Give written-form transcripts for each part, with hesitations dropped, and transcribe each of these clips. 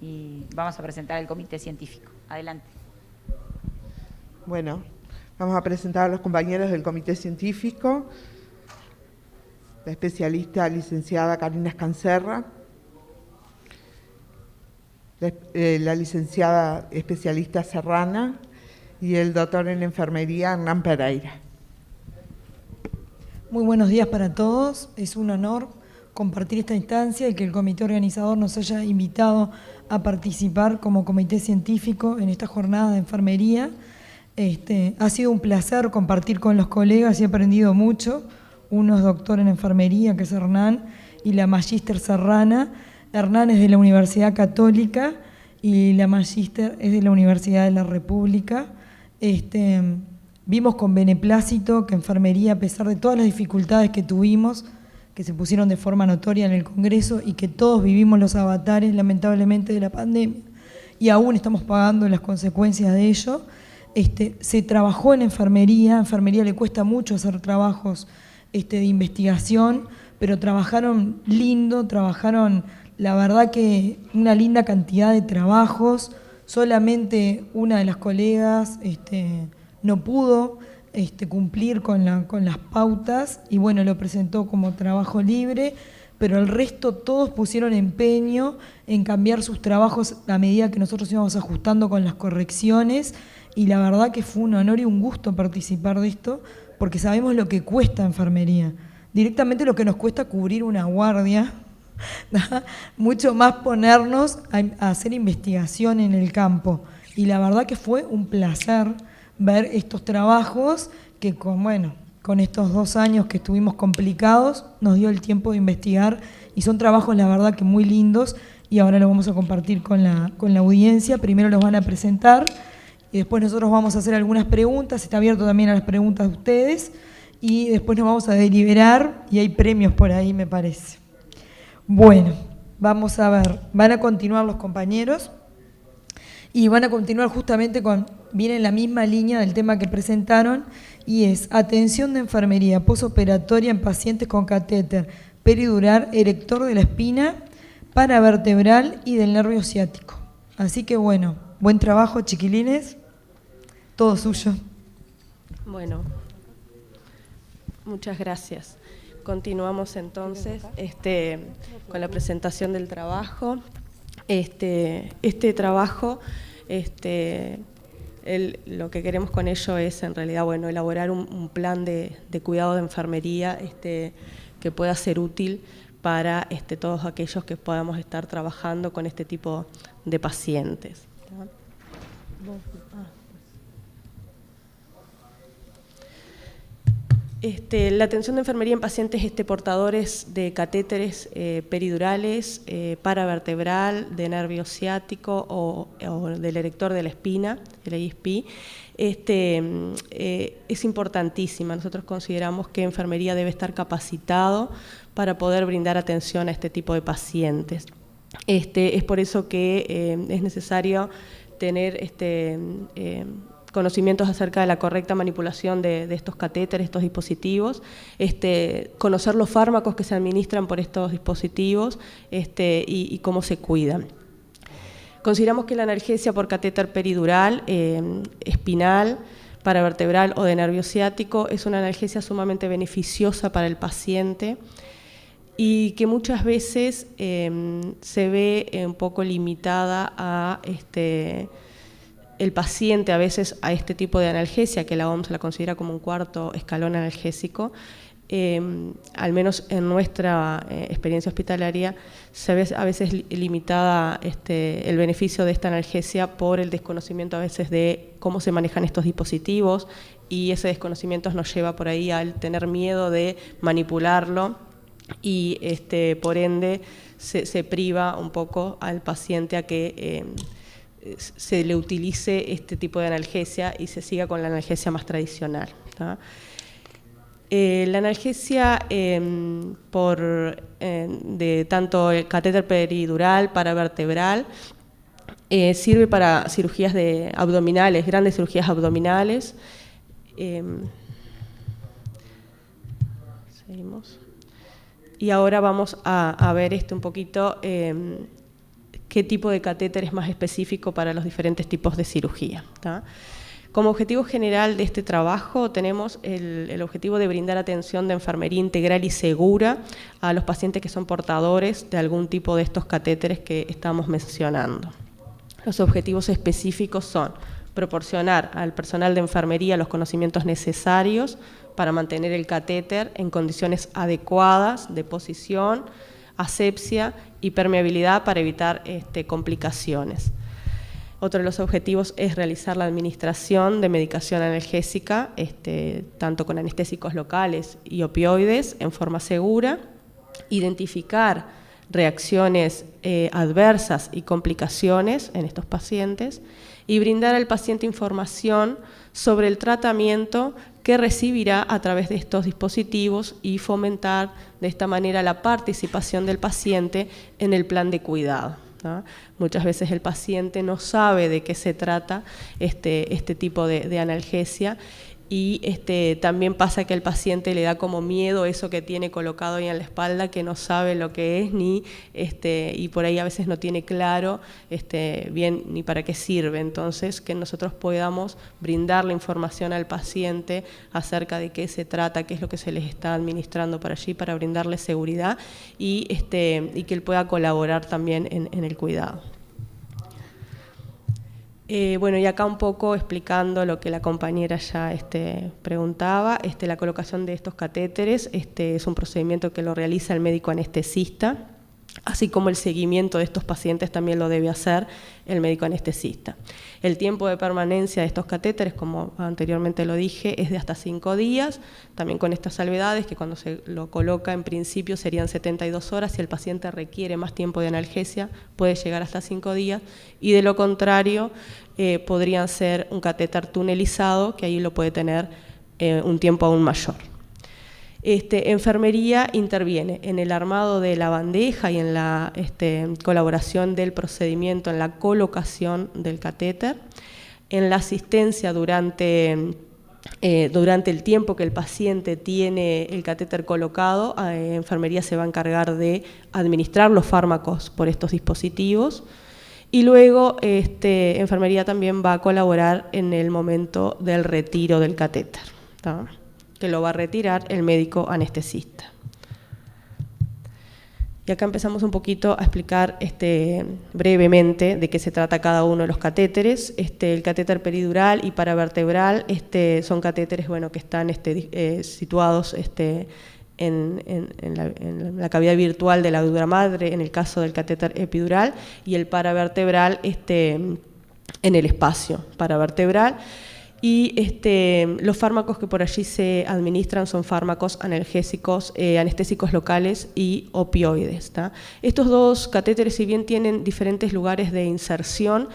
y vamos a presentar el comité científico. Adelante. Bueno, vamos a presentar a los compañeros del comité científico, la especialista licenciada Karina Escancerra, la licenciada especialista Serrana y el doctor en enfermería Hernán Pereira. Muy buenos días para todos, es un honor compartir esta instancia y que el comité organizador nos haya invitado a participar como comité científico en esta jornada de enfermería. Ha sido un placer compartir con los colegas y he aprendido mucho. Uno es doctor en enfermería, que es Hernán, y la magíster Serrana. Hernán es de la Universidad Católica y la magíster es de la Universidad de la República. Vimos con beneplácito que enfermería, a pesar de todas las dificultades que tuvimos, que se pusieron de forma notoria en el Congreso y que todos vivimos los avatares, lamentablemente, de la pandemia, y aún estamos pagando las consecuencias de ello, se trabajó en enfermería. A enfermería le cuesta mucho hacer trabajos de investigación, pero trabajaron lindo, trabajaron, la verdad que una linda cantidad de trabajos. Solamente una de las colegas no pudo cumplir con las pautas y bueno, lo presentó como trabajo libre, pero el resto todos pusieron empeño en cambiar sus trabajos a medida que nosotros íbamos ajustando con las correcciones, y la verdad que fue un honor y un gusto participar de esto, porque sabemos lo que cuesta enfermería, directamente lo que nos cuesta cubrir una guardia, mucho más ponernos a hacer investigación en el campo, y la verdad que fue un placer ver estos trabajos que con estos 2 años que estuvimos complicados nos dio el tiempo de investigar, y son trabajos la verdad que muy lindos, y ahora lo vamos a compartir con la audiencia. Primero los van a presentar y después nosotros vamos a hacer algunas preguntas, está abierto también a las preguntas de ustedes, y después nos vamos a deliberar y hay premios por ahí, me parece. Bueno, vamos a ver, van a continuar los compañeros y van a continuar justamente viene en la misma línea del tema que presentaron, y es atención de enfermería posoperatoria en pacientes con catéter peridural, erector de la espina, paravertebral y del nervio ciático. Así que bueno, buen trabajo, chiquilines, todo suyo. Bueno, muchas gracias. Continuamos entonces con la presentación del trabajo. Este trabajo, lo que queremos con ello es en realidad elaborar un plan de cuidado de enfermería que pueda ser útil para todos aquellos que podamos estar trabajando con este tipo de pacientes. La atención de enfermería en pacientes portadores de catéteres peridurales, paravertebral, de nervio ciático o del erector de la espina, el EISP, es importantísima. Nosotros consideramos que enfermería debe estar capacitado para poder brindar atención a este tipo de pacientes. Es por eso que es necesario tener conocimientos acerca de la correcta manipulación de estos catéteres, estos dispositivos, conocer los fármacos que se administran por estos dispositivos y cómo se cuidan. Consideramos que la analgesia por catéter peridural, espinal, paravertebral o de nervio ciático es una analgesia sumamente beneficiosa para el paciente y que muchas veces se ve un poco limitada a el paciente a veces a este tipo de analgesia, que la OMS la considera como un 4º escalón analgésico. Al menos en nuestra experiencia hospitalaria se ve a veces limitada el beneficio de esta analgesia por el desconocimiento a veces de cómo se manejan estos dispositivos, y ese desconocimiento nos lleva por ahí al tener miedo de manipularlo y por ende se priva un poco al paciente a que se le utilice este tipo de analgesia y se siga con la analgesia más tradicional, ¿tá? La analgesia de tanto el catéter peridural, paravertebral, sirve para cirugías abdominales, grandes cirugías abdominales. Seguimos. Y ahora vamos a ver un poquito qué tipo de catéter es más específico para los diferentes tipos de cirugía, ¿tá? Como objetivo general de este trabajo tenemos el objetivo de brindar atención de enfermería integral y segura a los pacientes que son portadores de algún tipo de estos catéteres que estamos mencionando. Los objetivos específicos son proporcionar al personal de enfermería los conocimientos necesarios para mantener el catéter en condiciones adecuadas de posición, asepsia y permeabilidad para evitar complicaciones. Otro de los objetivos es realizar la administración de medicación analgésica, tanto con anestésicos locales y opioides en forma segura, identificar reacciones adversas y complicaciones en estos pacientes y brindar al paciente información sobre el tratamiento que recibirá a través de estos dispositivos y fomentar de esta manera la participación del paciente en el plan de cuidado, ¿no? Muchas veces el paciente no sabe de qué se trata este tipo de analgesia y también pasa que al paciente le da como miedo eso que tiene colocado ahí en la espalda, que no sabe lo que es y por ahí a veces no tiene claro bien ni para qué sirve. Entonces, que nosotros podamos brindar la información al paciente acerca de qué se trata, qué es lo que se les está administrando para allí, para brindarle seguridad y que él pueda colaborar también en el cuidado. Bueno, y acá un poco explicando lo que la compañera ya preguntaba, la colocación de estos catéteres es un procedimiento que lo realiza el médico anestesista, así como el seguimiento de estos pacientes también lo debe hacer el médico anestesista. El tiempo de permanencia de estos catéteres, como anteriormente lo dije, es de hasta 5 días, también con estas salvedades que cuando se lo coloca en principio serían 72 horas, si el paciente requiere más tiempo de analgesia puede llegar hasta 5 días, y de lo contrario podrían ser un catéter tunelizado, que ahí lo puede tener un tiempo aún mayor. Enfermería interviene en el armado de la bandeja y en la colaboración del procedimiento, en la colocación del catéter, en la asistencia durante el tiempo que el paciente tiene el catéter colocado. Enfermería se va a encargar de administrar los fármacos por estos dispositivos y luego enfermería también va a colaborar en el momento del retiro del catéter, ¿tá? Que lo va a retirar el médico anestesista. Y acá empezamos un poquito a explicar brevemente de qué se trata cada uno de los catéteres. El catéter peridural y paravertebral son catéteres que están situados en la cavidad virtual de la dura madre, en el caso del catéter epidural, y el paravertebral en el espacio paravertebral. Y los fármacos que por allí se administran son fármacos analgésicos, anestésicos locales y opioides, ¿tá? Estos dos catéteres, si bien tienen diferentes lugares de inserción,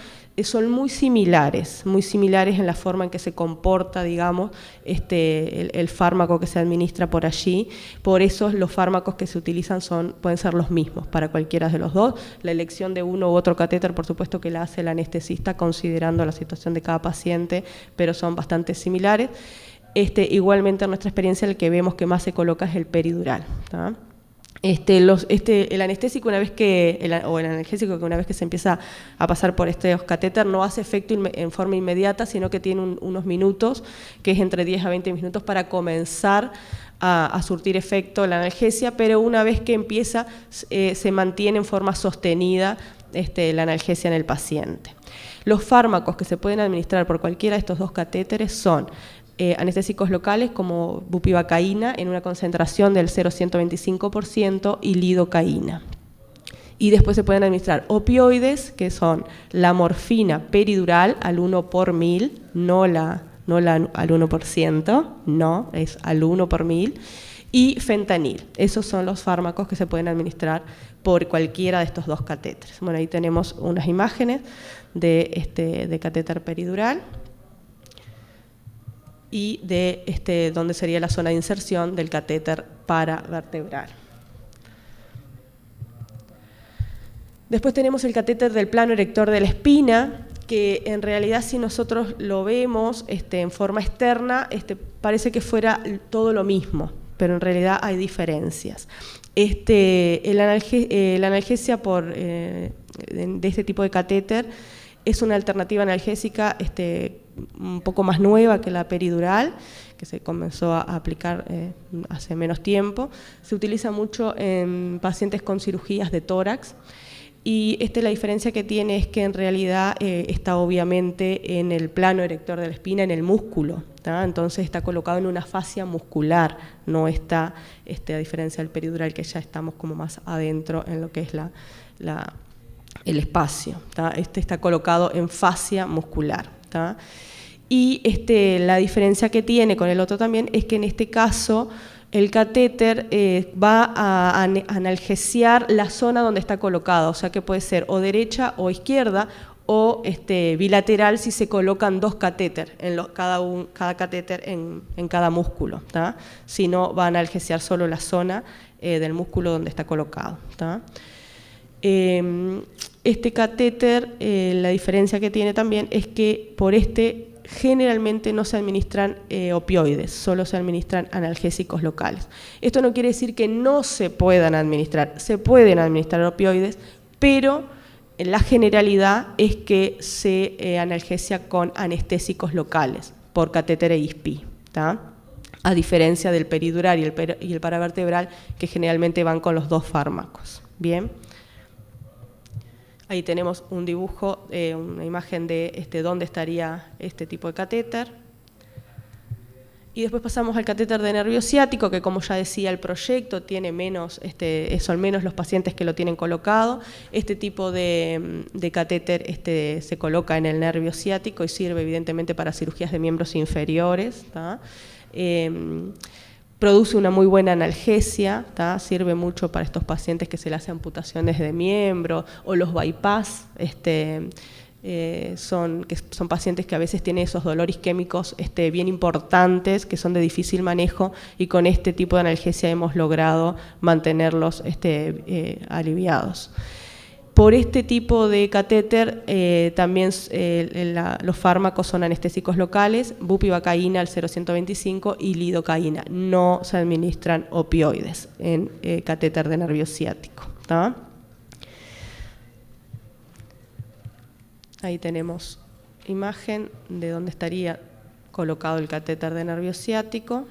son muy similares en la forma en que se comporta, digamos, el fármaco que se administra por allí. Por eso los fármacos que se utilizan pueden ser los mismos para cualquiera de los dos. La elección de uno u otro catéter, por supuesto que la hace el anestesista considerando la situación de cada paciente, pero son bastante similares. Igualmente en nuestra experiencia el que vemos que más se coloca es el peridural, ¿tá? El anestésico el analgésico que una vez que se empieza a pasar por estos catéter no hace efecto en forma inmediata, sino que tiene unos minutos, que es entre 10 a 20 minutos para comenzar a surtir efecto la analgesia, pero una vez que empieza se mantiene en forma sostenida la analgesia en el paciente. Los fármacos que se pueden administrar por cualquiera de estos dos catéteres son anestésicos locales como bupivacaína en una concentración del 0,125% y lidocaína. Y después se pueden administrar opioides, que son la morfina peridural al 1 por 1000, no al 1%, no, es al 1 por 1000, y fentanil. Esos son los fármacos que se pueden administrar por cualquiera de estos dos catéteres. Bueno, ahí tenemos unas imágenes de catéter peridural y de donde sería la zona de inserción del catéter paravertebral. Después tenemos el catéter del plano erector de la espina, que en realidad si nosotros lo vemos en forma externa, parece que fuera todo lo mismo, pero en realidad hay diferencias. La analgesia de este tipo de catéter es una alternativa analgésica un poco más nueva que la peridural, que se comenzó a aplicar hace menos tiempo. Se utiliza mucho en pacientes con cirugías de tórax, y la diferencia que tiene es que en realidad está obviamente en el plano erector de la espina, en el músculo, ¿tá? Entonces está colocado en una fascia muscular, no está, a diferencia del peridural, que ya estamos como más adentro en lo que es el espacio, ¿tá? Está colocado en fascia muscular, ¿tá? Y la diferencia que tiene con el otro también es que en este caso el catéter va a analgesiar la zona donde está colocado, o sea que puede ser o derecha o izquierda, o bilateral si se colocan dos catéter, cada catéter en cada músculo, ¿tá? Si no, va a analgesiar solo la zona del músculo donde está colocado, ¿tá? Este catéter, la diferencia que tiene también es que por generalmente no se administran opioides, solo se administran analgésicos locales. Esto no quiere decir que no se puedan administrar, se pueden administrar opioides, pero la generalidad es que se analgesia con anestésicos locales por catéter e ISPI, ¿tá? A diferencia del peridural y el paravertebral, que generalmente van con los dos fármacos. Bien. Ahí tenemos un dibujo, una imagen de dónde estaría este tipo de catéter. Y después pasamos al catéter de nervio ciático, que como ya decía el proyecto, tiene menos, son menos los pacientes que lo tienen colocado. Este tipo de catéter se coloca en el nervio ciático y sirve evidentemente para cirugías de miembros inferiores, ¿tá? Produce una muy buena analgesia, ¿tá? Sirve mucho para estos pacientes que se le hacen amputaciones de miembro o los bypass, son pacientes que a veces tienen esos dolores isquémicos bien importantes, que son de difícil manejo, y con este tipo de analgesia hemos logrado mantenerlos aliviados. Por este tipo de catéter también los fármacos son anestésicos locales, bupivacaína al 0,125 y lidocaína. No se administran opioides en catéter de nervio ciático, ¿tá? Ahí tenemos imagen de dónde estaría colocado el catéter de nervio ciático.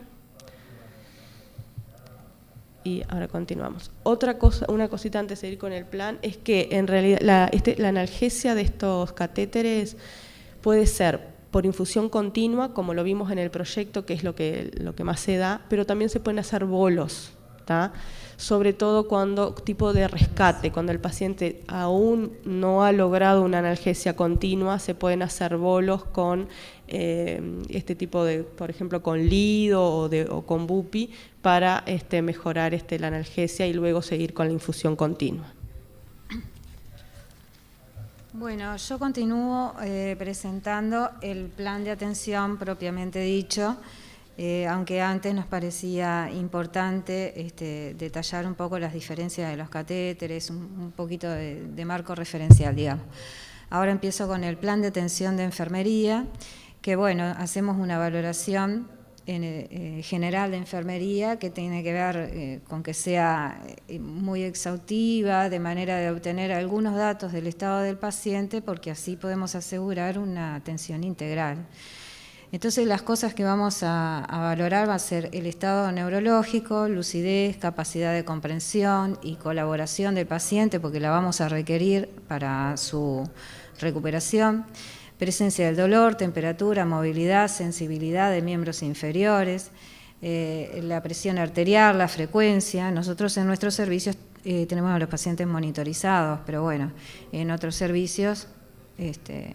Y ahora continuamos. Otra cosa, una cosita antes de ir con el plan, es que en realidad la analgesia de estos catéteres puede ser por infusión continua, como lo vimos en el proyecto, que es lo que más se da, pero también se pueden hacer bolos, ¿tá? Sobre todo tipo de rescate, cuando el paciente aún no ha logrado una analgesia continua, se pueden hacer bolos con tipo de, por ejemplo, con lido o con bupi, para mejorar la analgesia y luego seguir con la infusión continua. Bueno, yo continúo presentando el plan de atención propiamente dicho, aunque antes nos parecía importante detallar un poco las diferencias de los catéteres, un poquito de marco referencial, digamos. Ahora empiezo con el plan de atención de enfermería, que bueno, hacemos una valoración general de enfermería que tiene que ver con que sea muy exhaustiva, de manera de obtener algunos datos del estado del paciente, porque así podemos asegurar una atención integral. Entonces las cosas que vamos a valorar va a ser el estado neurológico, lucidez, capacidad de comprensión y colaboración del paciente, porque la vamos a requerir para su recuperación, presencia del dolor, temperatura, movilidad, sensibilidad de miembros inferiores, la presión arterial, la frecuencia. Nosotros en nuestros servicios tenemos a los pacientes monitorizados, pero bueno, en otros servicios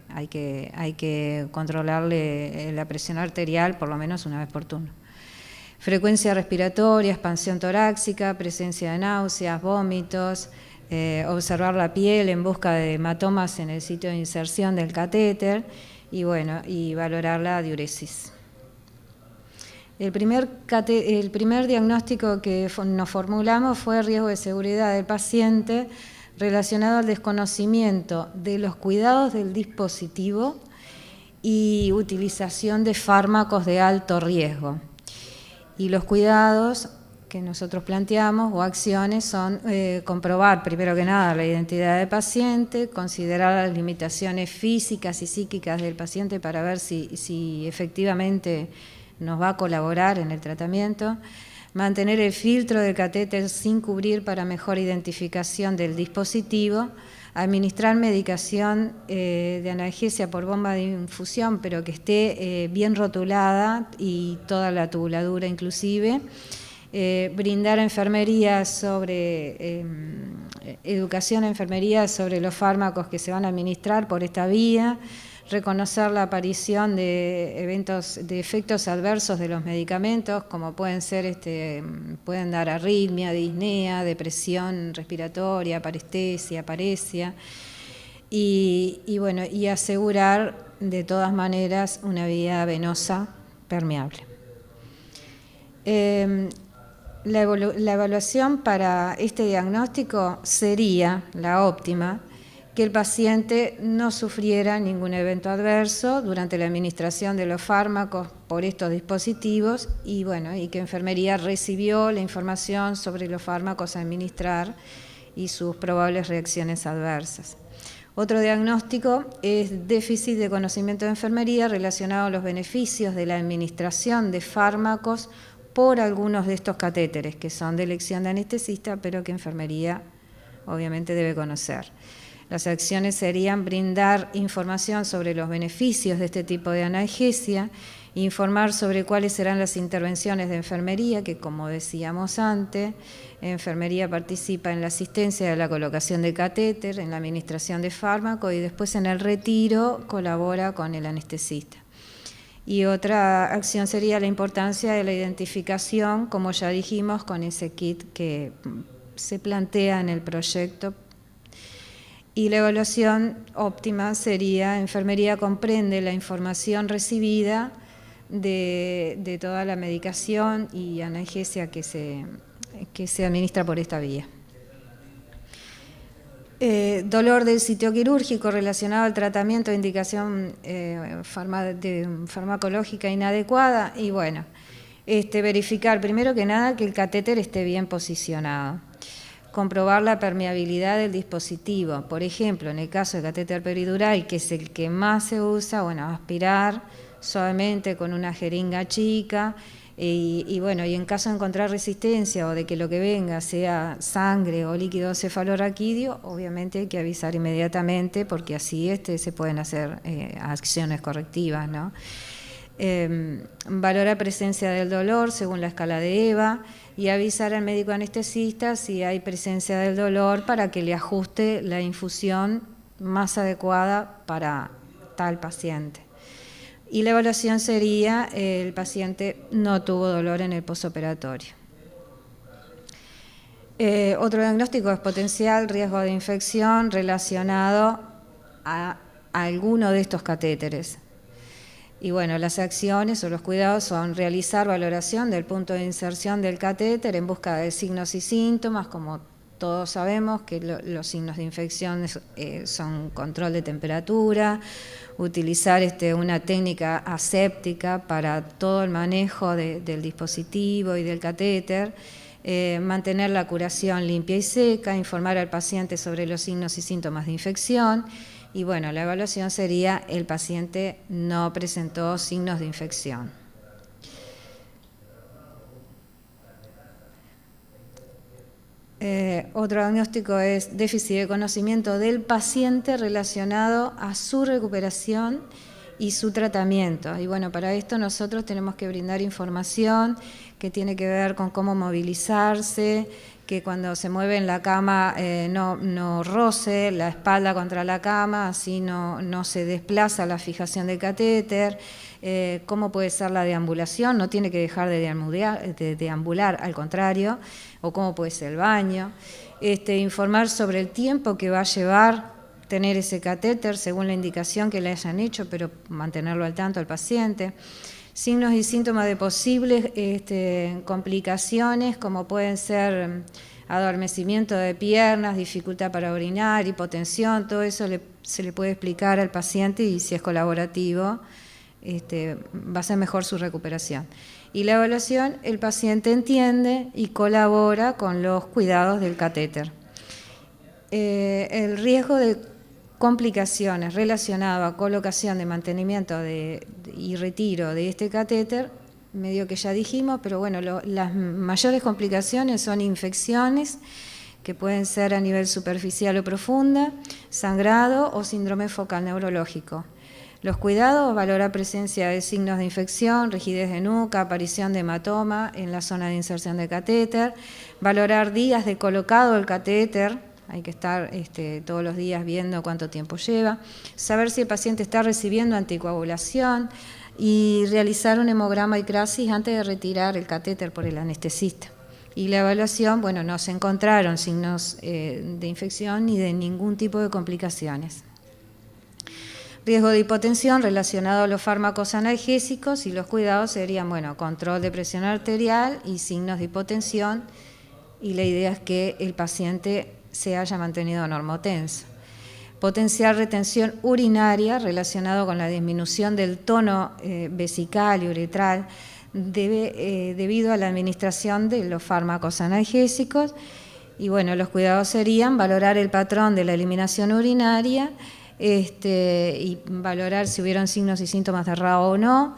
hay que controlarle la presión arterial por lo menos una vez por turno. Frecuencia respiratoria, expansión torácica, presencia de náuseas, vómitos, observar la piel en busca de hematomas en el sitio de inserción del catéter y bueno, y valorar la diuresis. El primer diagnóstico que nos formulamos fue riesgo de seguridad del paciente relacionado al desconocimiento de los cuidados del dispositivo y utilización de fármacos de alto riesgo. Y los cuidados que nosotros planteamos o acciones son comprobar, primero que nada, la identidad del paciente, considerar las limitaciones físicas y psíquicas del paciente para ver si efectivamente nos va a colaborar en el tratamiento, mantener el filtro del catéter sin cubrir para mejor identificación del dispositivo, administrar medicación de analgesia por bomba de infusión, pero que esté bien rotulada y toda la tubuladura inclusive, brindar enfermería sobre educación a enfermería sobre los fármacos que se van a administrar por esta vía, reconocer la aparición de efectos adversos de los medicamentos, como pueden ser pueden dar arritmia, disnea, depresión respiratoria, parestesia, paresia, y bueno, y asegurar de todas maneras una vía venosa permeable. La evaluación para este diagnóstico sería la óptima, que el paciente no sufriera ningún evento adverso durante la administración de los fármacos por estos dispositivos y bueno, y que enfermería recibió la información sobre los fármacos a administrar y sus probables reacciones adversas. Otro diagnóstico es déficit de conocimiento de enfermería relacionado a los beneficios de la administración de fármacos por algunos de estos catéteres, que son de elección de anestesista, pero que enfermería obviamente debe conocer. Las acciones serían brindar información sobre los beneficios de este tipo de analgesia, informar sobre cuáles serán las intervenciones de enfermería, que como decíamos antes, enfermería participa en la asistencia de la colocación de catéter, en la administración de fármaco y después en el retiro colabora con el anestesista. Y otra acción sería la importancia de la identificación, como ya dijimos, con ese kit que se plantea en el proyecto. Y la evaluación óptima sería, enfermería comprende la información recibida de toda la medicación y analgesia que se administra por esta vía. Dolor del sitio quirúrgico relacionado al tratamiento de indicación farmacológica inadecuada y bueno, verificar primero que nada que el catéter esté bien posicionado. Comprobar la permeabilidad del dispositivo. Por ejemplo, en el caso del catéter peridural, que es el que más se usa, bueno, aspirar suavemente con una jeringa chica y bueno, y en caso de encontrar resistencia o de que lo que venga sea sangre o líquido cefalorraquídeo, obviamente hay que avisar inmediatamente porque así se pueden hacer acciones correctivas, ¿no? Valorar presencia del dolor según la escala de EVA y avisar al médico anestesista si hay presencia del dolor para que le ajuste la infusión más adecuada para tal paciente. Y la evaluación sería el paciente no tuvo dolor en el posoperatorio. Otro diagnóstico es potencial riesgo de infección relacionado a alguno de estos catéteres. Y bueno, las acciones o los cuidados son realizar valoración del punto de inserción del catéter en busca de signos y síntomas, como todos sabemos que los signos de infección son control de temperatura, utilizar una técnica aséptica para todo el manejo del dispositivo y del catéter, mantener la curación limpia y seca, informar al paciente sobre los signos y síntomas de infección. Y bueno, la evaluación sería el paciente no presentó signos de infección. Otro diagnóstico es déficit de conocimiento del paciente relacionado a su recuperación y su tratamiento. Y bueno, para esto nosotros tenemos que brindar información que tiene que ver con cómo movilizarse, que cuando se mueve en la cama no roce la espalda contra la cama, así no se desplaza la fijación del catéter, cómo puede ser la deambulación, no tiene que dejar de deambular, al contrario, o cómo puede ser el baño, informar sobre el tiempo que va a llevar tener ese catéter según la indicación que le hayan hecho, pero mantenerlo al tanto al paciente. Signos y síntomas de posibles complicaciones, como pueden ser adormecimiento de piernas, dificultad para orinar, hipotensión, todo eso se le puede explicar al paciente y si es colaborativo, va a ser mejor su recuperación. Y la evaluación, el paciente entiende y colabora con los cuidados del catéter. El riesgo de complicaciones relacionado a colocación de mantenimiento y retiro de este catéter, medio que ya dijimos, pero bueno, las mayores complicaciones son infecciones, que pueden ser a nivel superficial o profunda, sangrado o síndrome focal neurológico. Los cuidados, valorar presencia de signos de infección, rigidez de nuca, aparición de hematoma en la zona de inserción de catéter, valorar días de colocado el catéter, hay que estar todos los días viendo cuánto tiempo lleva, saber si el paciente está recibiendo anticoagulación y realizar un hemograma y crasis antes de retirar el catéter por el anestesista. Y la evaluación, bueno, no se encontraron signos de infección ni de ningún tipo de complicaciones. Riesgo de hipotensión relacionado a los fármacos analgésicos y los cuidados serían, bueno, control de presión arterial y signos de hipotensión, y la idea es que el paciente se haya mantenido normotenso. Potenciar retención urinaria relacionado con la disminución del tono vesical y uretral debido a la administración de los fármacos analgésicos. Y bueno, los cuidados serían valorar el patrón de la eliminación urinaria y valorar si hubieron signos y síntomas de RAO o no,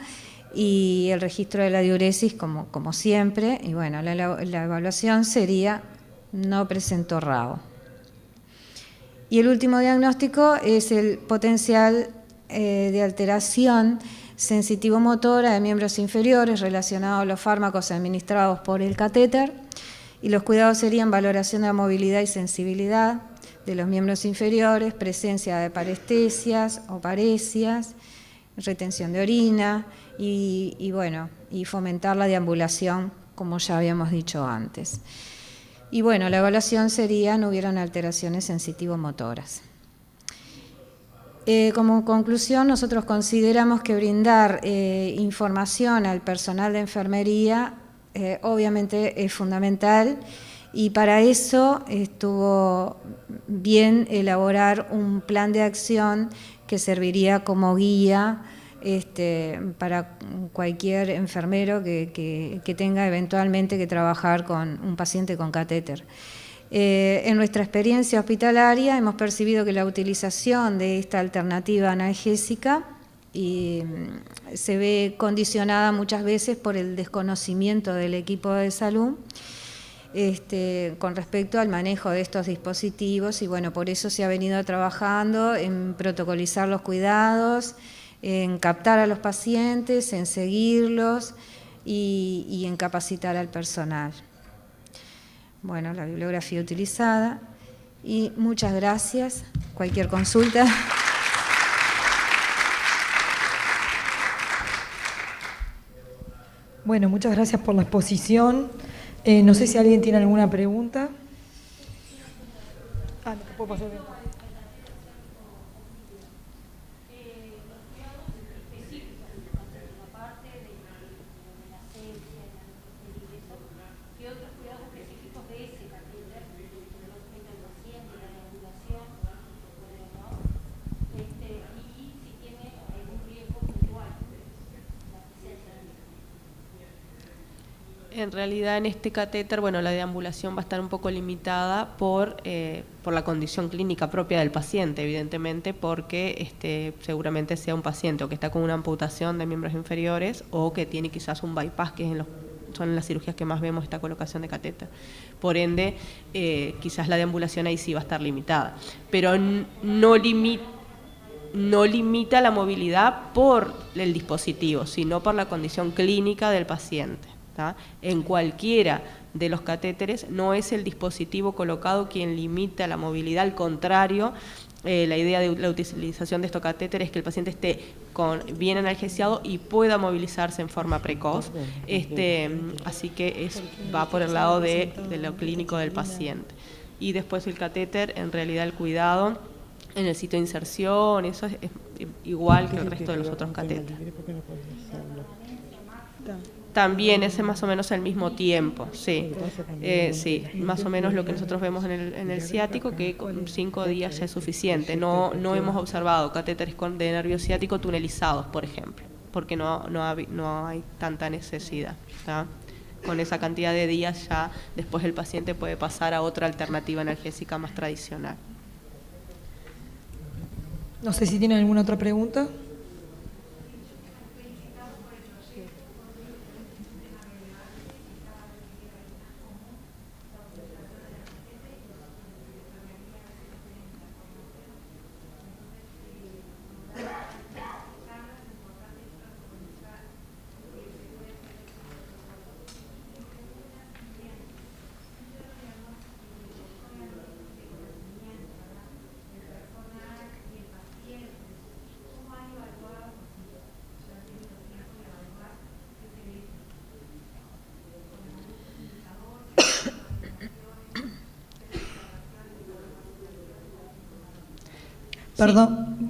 y el registro de la diuresis como siempre. Y bueno, la evaluación sería no presentó RAO. Y el último diagnóstico es el potencial de alteración sensitivo-motora de miembros inferiores relacionado a los fármacos administrados por el catéter, y los cuidados serían valoración de la movilidad y sensibilidad de los miembros inferiores, presencia de parestesias o paresias, retención de orina y fomentar la deambulación, como ya habíamos dicho antes. Y bueno, la evaluación sería, no hubieron alteraciones sensitivo-motoras. Como conclusión, nosotros consideramos que brindar información al personal de enfermería obviamente es fundamental, y para eso estuvo bien elaborar un plan de acción que serviría como guía para cualquier enfermero que tenga eventualmente que trabajar con un paciente con catéter. En nuestra experiencia hospitalaria hemos percibido que la utilización de esta alternativa analgésica se ve condicionada muchas veces por el desconocimiento del equipo de salud con respecto al manejo de estos dispositivos, y bueno, por eso se ha venido trabajando en protocolizar los cuidados, en captar a los pacientes, en seguirlos y en capacitar al personal. Bueno, la bibliografía utilizada, y muchas gracias. Cualquier consulta. Bueno, muchas gracias por la exposición. No sé si alguien tiene alguna pregunta. No te puedo pasar bien. En realidad, en este catéter, bueno, la deambulación va a estar un poco limitada por la condición clínica propia del paciente, evidentemente, porque seguramente sea un paciente o que está con una amputación de miembros inferiores o que tiene quizás un bypass, que son las cirugías que más vemos esta colocación de catéter. Por ende, quizás la deambulación ahí sí va a estar limitada, pero no limita la movilidad por el dispositivo, sino por la condición clínica del paciente. ¿Tá? En cualquiera de los catéteres no es el dispositivo colocado quien limita la movilidad, al contrario, la idea de la utilización de estos catéteres es que el paciente esté bien analgesiado y pueda movilizarse en forma precoz, así que va por el lado de lo clínico del paciente. Y después el catéter, en realidad el cuidado en el sitio de inserción, eso es igual que el resto de los otros catéteres. También es más o menos al mismo tiempo, sí. Sí, más o menos lo que nosotros vemos en el ciático, que con 5 días ya es suficiente. No hemos observado catéteres de nervio ciático tunelizados, por ejemplo. porque no hay tanta necesidad, ¿tá? Con esa cantidad de días ya después el paciente puede pasar a otra alternativa analgésica más tradicional. No sé si tienen alguna otra pregunta.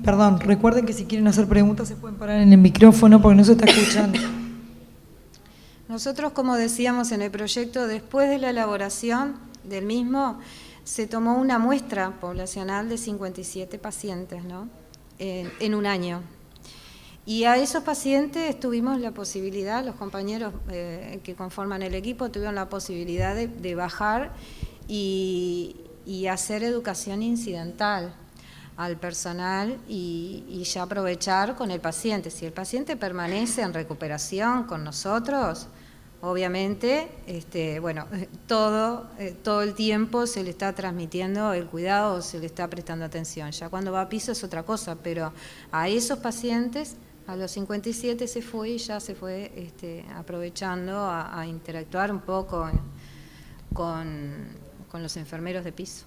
Perdón, recuerden que si quieren hacer preguntas se pueden parar en el micrófono porque no se está escuchando. Nosotros, como decíamos en el proyecto, después de la elaboración del mismo, se tomó una muestra poblacional de 57 pacientes, ¿no? En un año. Y a esos pacientes tuvimos la posibilidad, los compañeros que conforman el equipo tuvieron la posibilidad de bajar y hacer educación incidental al personal y ya aprovechar con el paciente. Si el paciente permanece en recuperación con nosotros, obviamente, bueno, todo el tiempo se le está transmitiendo el cuidado, se le está prestando atención. Ya cuando va a piso es otra cosa, pero a esos pacientes, a los 57 se fue y ya se fue aprovechando a interactuar un poco con los enfermeros de piso.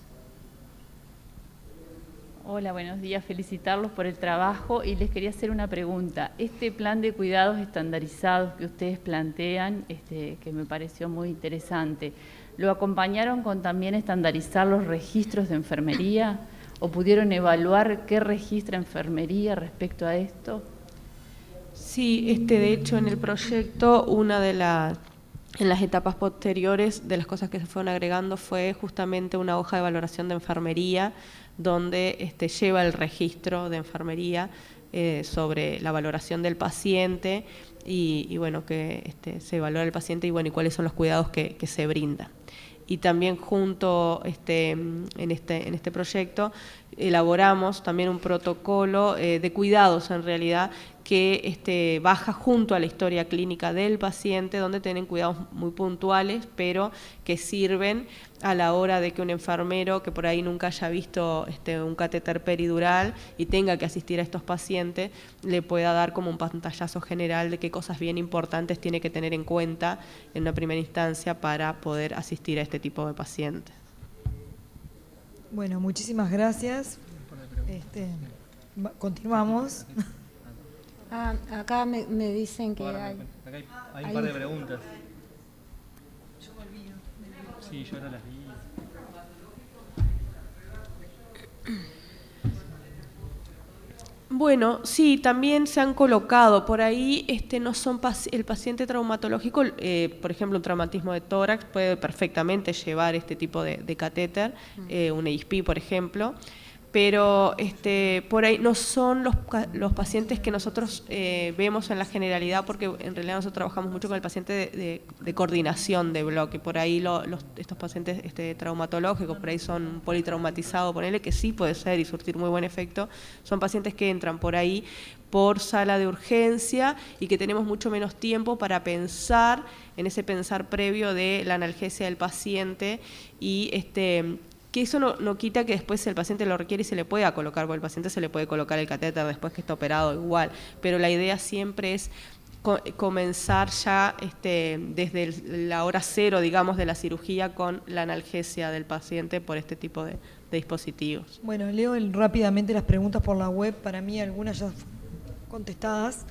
Hola, buenos días, felicitarlos por el trabajo y les quería hacer una pregunta. Este plan de cuidados estandarizados que ustedes plantean, que me pareció muy interesante, ¿lo acompañaron con también estandarizar los registros de enfermería? ¿O pudieron evaluar qué registra enfermería respecto a esto? Sí, de hecho en el proyecto en las etapas posteriores de las cosas que se fueron agregando fue justamente una hoja de valoración de enfermería donde lleva el registro de enfermería sobre la valoración del paciente y bueno, que se evalúa el paciente y bueno, y cuáles son los cuidados que se brinda. Y también junto en este proyecto elaboramos también un protocolo de cuidados en realidad que baja junto a la historia clínica del paciente, donde tienen cuidados muy puntuales, pero que sirven a la hora de que un enfermero que por ahí nunca haya visto un catéter peridural y tenga que asistir a estos pacientes, le pueda dar como un pantallazo general de qué cosas bien importantes tiene que tener en cuenta en una primera instancia para poder asistir a este tipo de pacientes. Bueno, muchísimas gracias. Continuamos. Acá me dicen que hay un par de preguntas. Yo me olvido. Sí, yo no las vi. Bueno, sí, también se han colocado por ahí, no son el paciente traumatológico, por ejemplo, un traumatismo de tórax puede perfectamente llevar este tipo de catéter, un EISP, por ejemplo, pero por ahí no son los pacientes que nosotros vemos en la generalidad, porque en realidad nosotros trabajamos mucho con el paciente de coordinación de bloque. Por ahí estos pacientes traumatológicos, por ahí son politraumatizados, ponele que sí puede ser y surtir muy buen efecto, son pacientes que entran por ahí por sala de urgencia y que tenemos mucho menos tiempo para pensar en ese pensar previo de la analgesia del paciente y que eso no quita que después el paciente lo requiere y se le pueda colocar, porque el paciente se le puede colocar el catéter después que está operado igual, pero la idea siempre es comenzar ya desde la hora cero, digamos, de la cirugía con la analgesia del paciente por este tipo de dispositivos. Bueno, leo rápidamente las preguntas por la web, para mí algunas ya contestadas.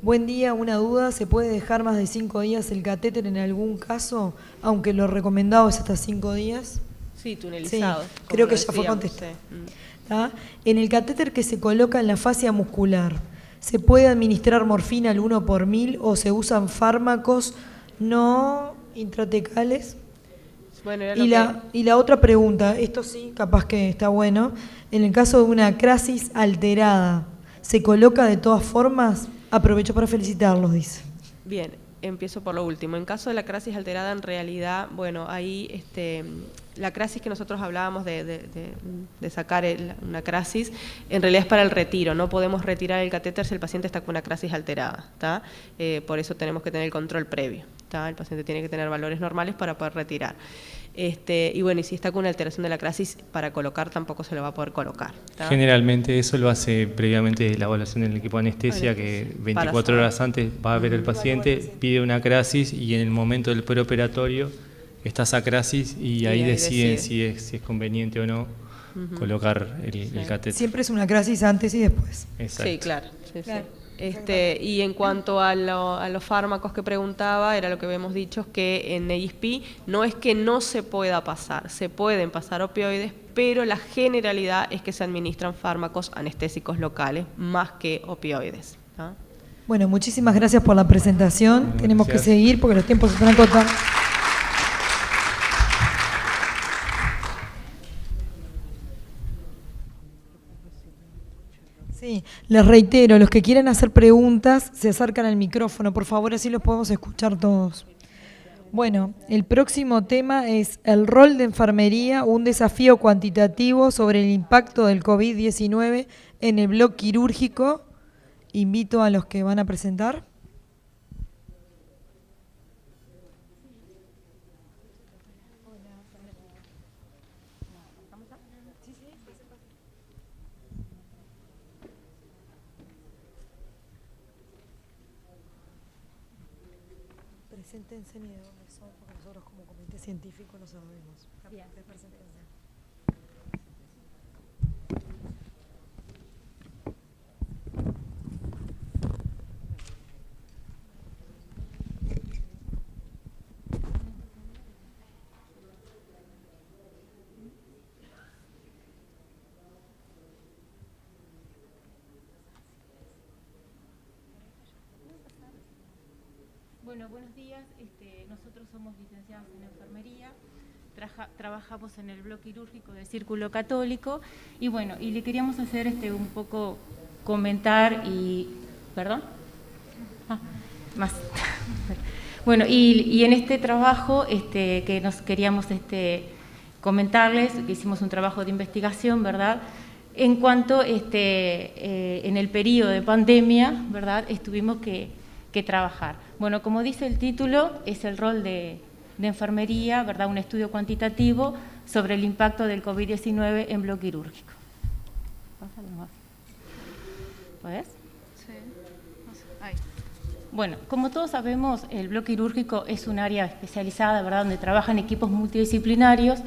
Buen día, una duda, ¿se puede dejar más de 5 días el catéter en algún caso, aunque lo recomendado es hasta 5 días? Sí, tunelizado. Sí, creo que ya fue contestado. En el catéter que se coloca en la fascia muscular, ¿se puede administrar morfina al 1 por 1000 o se usan fármacos no intratecales? Bueno, y la otra pregunta, esto sí, capaz que está bueno, en el caso de una crasis alterada, ¿se coloca de todas formas? Aprovecho para felicitarlos, dice. Bien, empiezo por lo último. En caso de la crisis alterada, en realidad, bueno, ahí la crisis que nosotros hablábamos de sacar una crisis, en realidad es para el retiro. No podemos retirar el catéter si el paciente está con una crisis alterada, ¿tá? Por eso tenemos que tener el control previo, ¿tá? El paciente tiene que tener valores normales para poder retirar. Y bueno, y si está con una alteración de la crisis, para colocar tampoco se lo va a poder colocar, ¿tá? Generalmente eso lo hace previamente la evaluación del equipo de anestesia, que 24 horas antes va a ver el paciente, pide una crisis y en el momento del preoperatorio está esa crisis y ahí deciden si es conveniente o no colocar el catéter. Siempre es una crisis antes y después. Exacto. Sí, claro. Sí, claro. Y en cuanto a los fármacos que preguntaba, era lo que habíamos dicho, que en EISP no es que no se pueda pasar, se pueden pasar opioides, pero la generalidad es que se administran fármacos anestésicos locales más que opioides, ¿no? Bueno, muchísimas gracias por la presentación. Bueno, tenemos gracias. que seguir porque los tiempos se están acotando. Sí, les reitero, los que quieran hacer preguntas se acercan al micrófono, por favor, así los podemos escuchar todos. Bueno, el próximo tema es el rol de enfermería, un desafío cuantitativo sobre el impacto del COVID-19 en el bloque quirúrgico. Invito a los que van a presentar. Preséntense y de dónde son, porque nosotros como comité científico no sabemos. Bien, preséntense. Bueno, buenos días. Nosotros somos licenciados en enfermería, trabajamos en el bloque quirúrgico del Círculo Católico y bueno, y le queríamos hacer un poco comentar y... ¿Perdón? Más. Bueno, y en este trabajo que nos queríamos comentarles, que hicimos un trabajo de investigación, ¿verdad? En cuanto en el periodo de pandemia, ¿verdad? Tuvimos que trabajar. Bueno, como dice el título, es el rol de enfermería, ¿verdad? Un estudio cuantitativo sobre el impacto del COVID-19 en bloque quirúrgico. Pásalo más. ¿Podés? Sí. Ahí. Bueno, como todos sabemos, el bloque quirúrgico es un área especializada, ¿verdad? Donde trabajan equipos multidisciplinarios,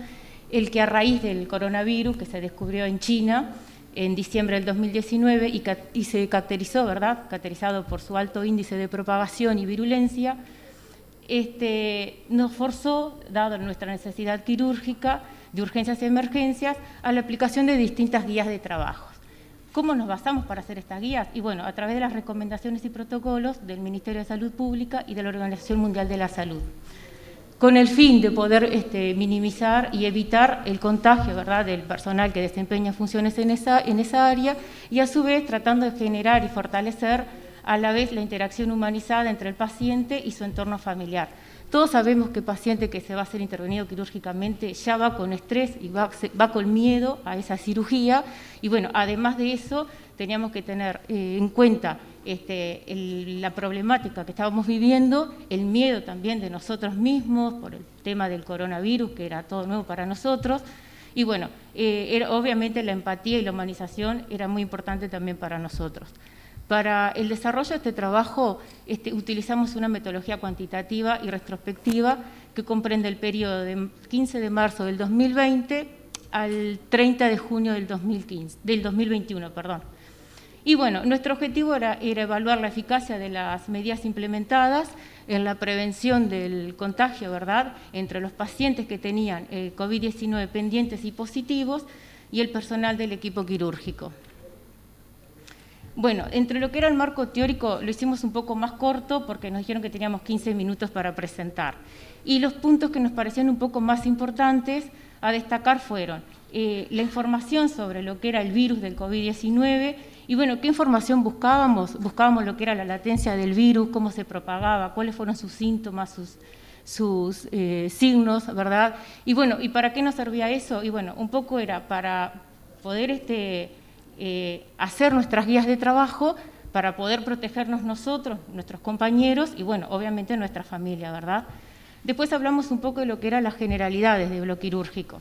el que a raíz del coronavirus que se descubrió en China en diciembre del 2019 y se caracterizó, ¿verdad? Caracterizado por su alto índice de propagación y virulencia, nos forzó, dado nuestra necesidad quirúrgica de urgencias y emergencias, a la aplicación de distintas guías de trabajo. ¿Cómo nos basamos para hacer estas guías? Y bueno, a través de las recomendaciones y protocolos del Ministerio de Salud Pública y de la Organización Mundial de la Salud, con el fin de poder minimizar y evitar el contagio, ¿verdad?, del personal que desempeña funciones en esa área y a su vez tratando de generar y fortalecer a la vez la interacción humanizada entre el paciente y su entorno familiar. Todos sabemos que el paciente que se va a ser intervenido quirúrgicamente ya va con estrés y va con miedo a esa cirugía y bueno, además de eso teníamos que tener en cuenta la problemática que estábamos viviendo, el miedo también de nosotros mismos por el tema del coronavirus, que era todo nuevo para nosotros, y bueno, obviamente la empatía y la humanización era muy importante también para nosotros. Para el desarrollo de este trabajo utilizamos una metodología cuantitativa y retrospectiva que comprende el periodo de 15 de marzo del 2020 al 30 de junio del 2021. Y bueno, nuestro objetivo era evaluar la eficacia de las medidas implementadas en la prevención del contagio, ¿verdad?, entre los pacientes que tenían COVID-19 pendientes y positivos y el personal del equipo quirúrgico. Bueno, entre lo que era el marco teórico lo hicimos un poco más corto porque nos dijeron que teníamos 15 minutos para presentar. Y los puntos que nos parecían un poco más importantes a destacar fueron la información sobre lo que era el virus del COVID-19 Y bueno, ¿qué información buscábamos? Buscábamos lo que era la latencia del virus, cómo se propagaba, cuáles fueron sus síntomas, sus signos, ¿verdad? Y bueno, ¿y para qué nos servía eso? Y bueno, un poco era para poder hacer nuestras guías de trabajo, para poder protegernos nosotros, nuestros compañeros y bueno, obviamente nuestra familia, ¿verdad? Después hablamos un poco de lo que eran las generalidades de bloque quirúrgico.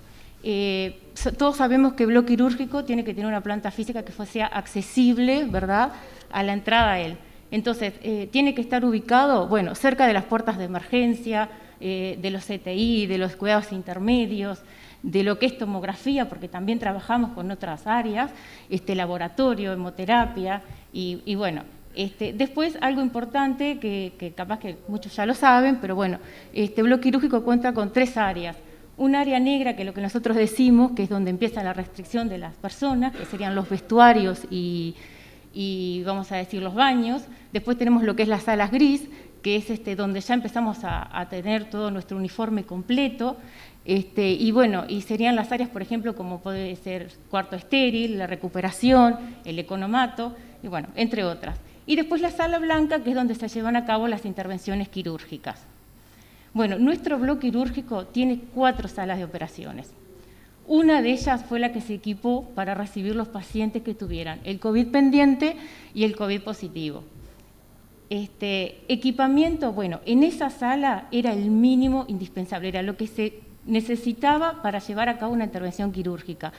Todos sabemos que el bloque quirúrgico tiene que tener una planta física que sea accesible, ¿verdad?, a la entrada a él. Entonces, tiene que estar ubicado, bueno, cerca de las puertas de emergencia, de los CTI, de los cuidados intermedios, de lo que es tomografía, porque también trabajamos con otras áreas, laboratorio, hemoterapia, y bueno, después algo importante que capaz que muchos ya lo saben, pero bueno, bloque quirúrgico cuenta con 3 áreas. Un área negra, que es lo que nosotros decimos, que es donde empieza la restricción de las personas, que serían los vestuarios y vamos a decir los baños. Después tenemos lo que es las salas gris, que es donde ya empezamos a tener todo nuestro uniforme completo. Y bueno, y serían las áreas, por ejemplo, como puede ser cuarto estéril, la recuperación, el economato, y bueno, entre otras. Y después la sala blanca, que es donde se llevan a cabo las intervenciones quirúrgicas. Bueno, nuestro bloque quirúrgico tiene 4 salas de operaciones. Una de ellas fue la que se equipó para recibir los pacientes que tuvieran el COVID pendiente y el COVID positivo. Equipamiento, bueno, en esa sala era el mínimo indispensable, era lo que se necesitaba para llevar a cabo una intervención quirúrgica.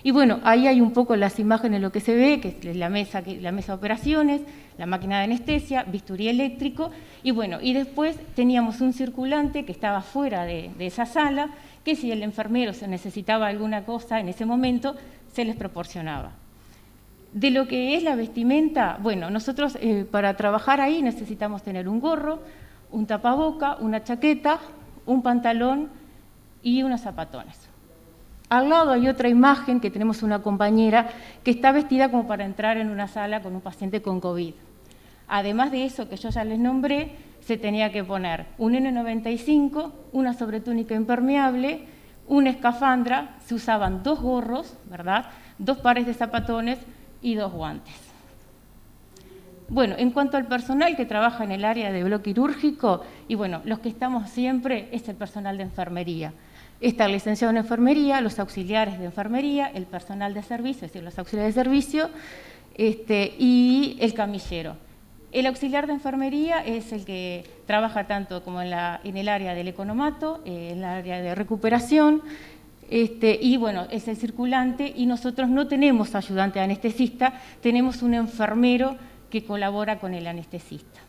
Y bueno, ahí hay un poco las imágenes, lo que se ve, que es la mesa de operaciones, la máquina de anestesia, bisturí eléctrico, y bueno, y después teníamos un circulante que estaba fuera de esa sala, que si el enfermero se necesitaba alguna cosa en ese momento, se les proporcionaba. De lo que es la vestimenta, bueno, nosotros para trabajar ahí necesitamos tener un gorro, un tapaboca, una chaqueta, un pantalón y unos zapatones. Al lado hay otra imagen que tenemos una compañera que está vestida como para entrar en una sala con un paciente con COVID. Además de eso que yo ya les nombré, se tenía que poner un N95, una sobretúnica impermeable, una escafandra, se usaban 2 gorros, ¿verdad?, 2 pares de zapatones y 2 guantes. Bueno, en cuanto al personal que trabaja en el área de bloque quirúrgico, y bueno, los que estamos siempre es el personal de enfermería. Está el licenciado en enfermería, los auxiliares de enfermería, el personal de servicio, es decir, los auxiliares de servicio, y el camillero. El auxiliar de enfermería es el que trabaja tanto como en el área del economato, en el área de recuperación, y bueno, es el circulante, y nosotros no tenemos ayudante anestesista, tenemos un enfermero que colabora con el anestesista.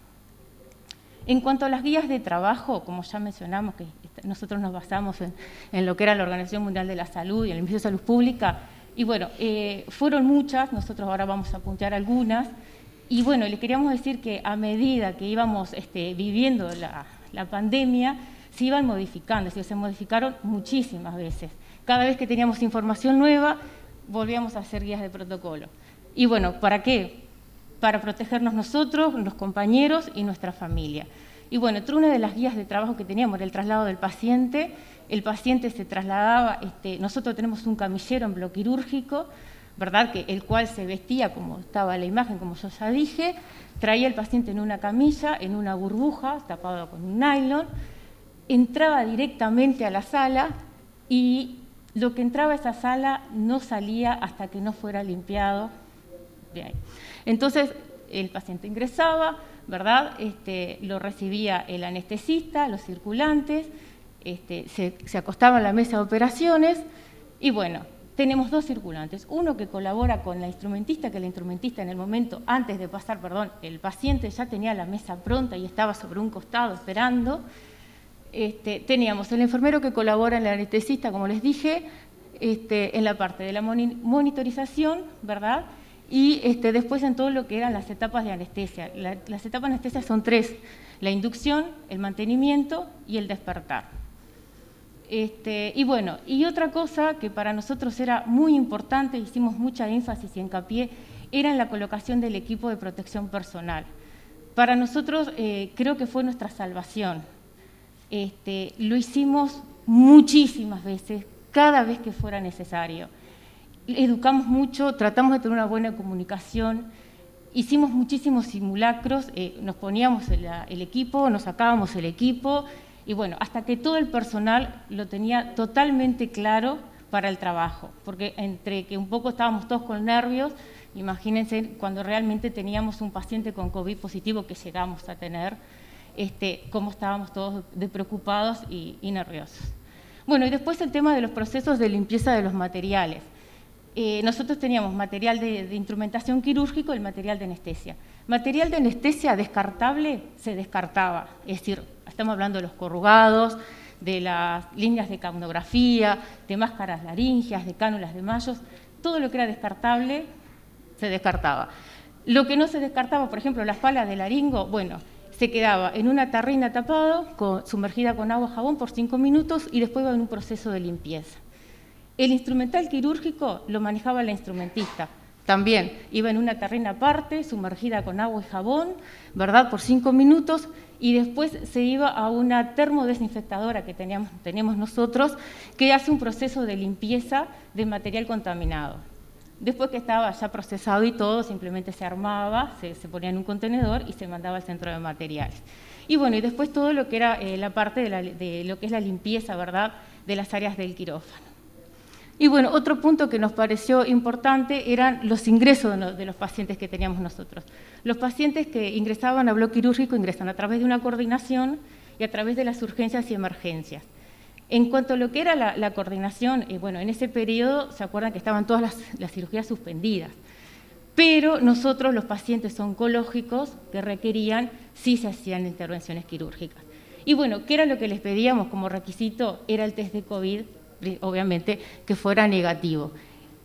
En cuanto a las guías de trabajo, como ya mencionamos, que nosotros nos basamos en lo que era la Organización Mundial de la Salud y el Ministerio de Salud Pública, y bueno, fueron muchas, nosotros ahora vamos a apuntar algunas, y bueno, les queríamos decir que a medida que íbamos viviendo la pandemia, se iban modificando, es decir, se modificaron muchísimas veces. Cada vez que teníamos información nueva, volvíamos a hacer guías de protocolo. Y bueno, ¿para qué? Para protegernos nosotros, los compañeros y nuestra familia. Y bueno, una de las guías de trabajo que teníamos era el traslado del paciente. El paciente se trasladaba, nosotros tenemos un camillero en bloque quirúrgico, ¿verdad?, el cual se vestía como estaba la imagen, como yo ya dije, traía al paciente en una camilla, en una burbuja, tapado con un nylon, entraba directamente a la sala y lo que entraba a esa sala no salía hasta que no fuera limpiado de ahí. Entonces, el paciente ingresaba, ¿verdad?, lo recibía el anestesista, los circulantes, se acostaba en la mesa de operaciones y bueno, tenemos 2 circulantes, uno que colabora con la instrumentista, que la instrumentista en el momento antes de pasar, el paciente ya tenía la mesa pronta y estaba sobre un costado esperando. Teníamos el enfermero que colabora en el anestesista, como les dije, en la parte de la monitorización, ¿verdad?, y después en todo lo que eran las etapas de anestesia. Las etapas de anestesia son 3, la inducción, el mantenimiento y el despertar. Y bueno, y otra cosa que para nosotros era muy importante, hicimos mucha énfasis y hincapié, era en la colocación del equipo de protección personal. Para nosotros creo que fue nuestra salvación. Lo hicimos muchísimas veces, cada vez que fuera necesario. educamos mucho, tratamos de tener una buena comunicación, hicimos muchísimos simulacros, nos poníamos el equipo, nos sacábamos el equipo, y bueno, hasta que todo el personal lo tenía totalmente claro para el trabajo, porque entre que un poco estábamos todos con nervios, imagínense cuando realmente teníamos un paciente con COVID positivo que llegamos a tener, cómo estábamos todos preocupados y nerviosos. Bueno, y después el tema de los procesos de limpieza de los materiales. Nosotros teníamos material de instrumentación quirúrgico y el material de anestesia. Material de anestesia descartable se descartaba, es decir, estamos hablando de los corrugados, de las líneas de capnografía, de máscaras laringeas, de cánulas de mayos, todo lo que era descartable se descartaba. Lo que no se descartaba, por ejemplo, las palas de laringo, bueno, se quedaba en una tarrina tapado, sumergida con agua y jabón por 5 minutos y después iba en un proceso de limpieza. El instrumental quirúrgico lo manejaba la instrumentista. También iba en una tarrina aparte, sumergida con agua y jabón, ¿verdad?, por 5 minutos, y después se iba a una termodesinfectadora que teníamos nosotros, que hace un proceso de limpieza de material contaminado. Después que estaba ya procesado y todo, simplemente se armaba, se ponía en un contenedor y se mandaba al centro de materiales. Y bueno, y después todo lo que era la parte de lo que es la limpieza, ¿verdad?, de las áreas del quirófano. Y bueno, otro punto que nos pareció importante eran los ingresos de los pacientes que teníamos nosotros. Los pacientes que ingresaban a bloque quirúrgico ingresan a través de una coordinación y a través de las urgencias y emergencias. En cuanto a lo que era la coordinación, bueno, en ese periodo se acuerdan que estaban todas las cirugías suspendidas, pero nosotros, los pacientes oncológicos que requerían, sí se hacían intervenciones quirúrgicas. Y bueno, ¿qué era lo que les pedíamos como requisito? Era el test de COVID, obviamente, que fuera negativo.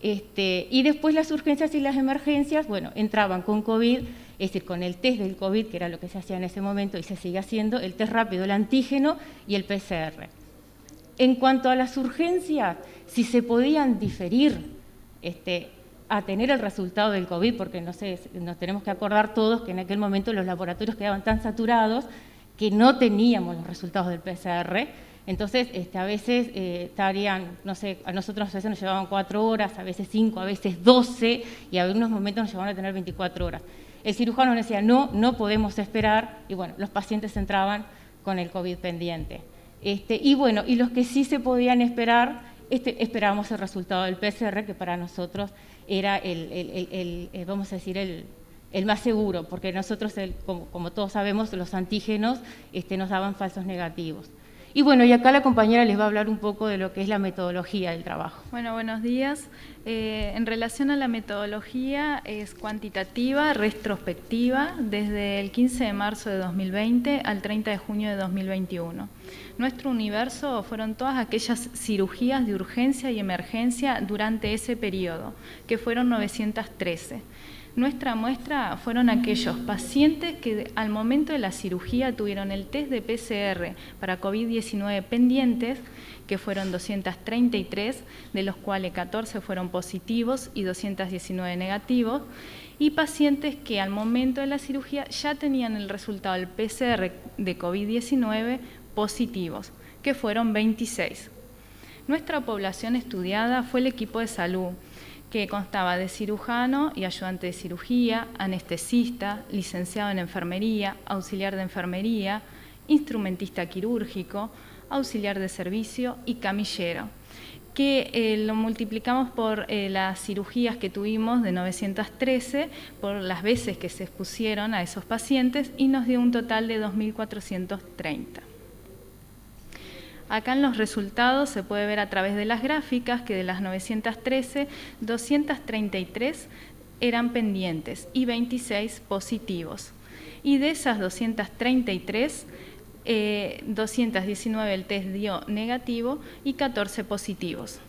Y después las urgencias y las emergencias, bueno, entraban con COVID, es decir, con el test del COVID, que era lo que se hacía en ese momento y se sigue haciendo, el test rápido, el antígeno y el PCR. En cuanto a las urgencias, si se podían diferir a tener el resultado del COVID, porque no sé, nos tenemos que acordar todos que en aquel momento los laboratorios quedaban tan saturados que no teníamos los resultados del PCR. Entonces, a veces estarían, no sé, a nosotros a veces nos llevaban 4 horas, a veces 5, a veces 12, y a algunos momentos nos llevaban a tener 24 horas. El cirujano nos decía, no podemos esperar, y bueno, los pacientes entraban con el COVID pendiente. Y bueno, y los que sí se podían esperar, esperábamos el resultado del PCR, que para nosotros era vamos a decir, el más seguro, porque nosotros, como todos sabemos, los antígenos nos daban falsos negativos. Y bueno, y acá la compañera les va a hablar un poco de lo que es la metodología del trabajo. Bueno, buenos días. En relación a la metodología, es cuantitativa, retrospectiva, desde el 15 de marzo de 2020 al 30 de junio de 2021. Nuestro universo fueron todas aquellas cirugías de urgencia y emergencia durante ese periodo, que fueron 913. Nuestra muestra fueron aquellos pacientes que al momento de la cirugía tuvieron el test de PCR para COVID-19 pendientes, que fueron 233, de los cuales 14 fueron positivos y 219 negativos, y pacientes que al momento de la cirugía ya tenían el resultado del PCR de COVID-19 positivos, que fueron 26. Nuestra población estudiada fue el equipo de salud, que constaba de cirujano y ayudante de cirugía, anestesista, licenciado en enfermería, auxiliar de enfermería, instrumentista quirúrgico, auxiliar de servicio y camillero, que lo multiplicamos por las cirugías que tuvimos de 913, por las veces que se expusieron a esos pacientes, y nos dio un total de 2.430. Acá en los resultados se puede ver a través de las gráficas que de las 913, 233 eran pendientes y 26 positivos. Y de esas 233, 219 el test dio negativo y 14 positivos.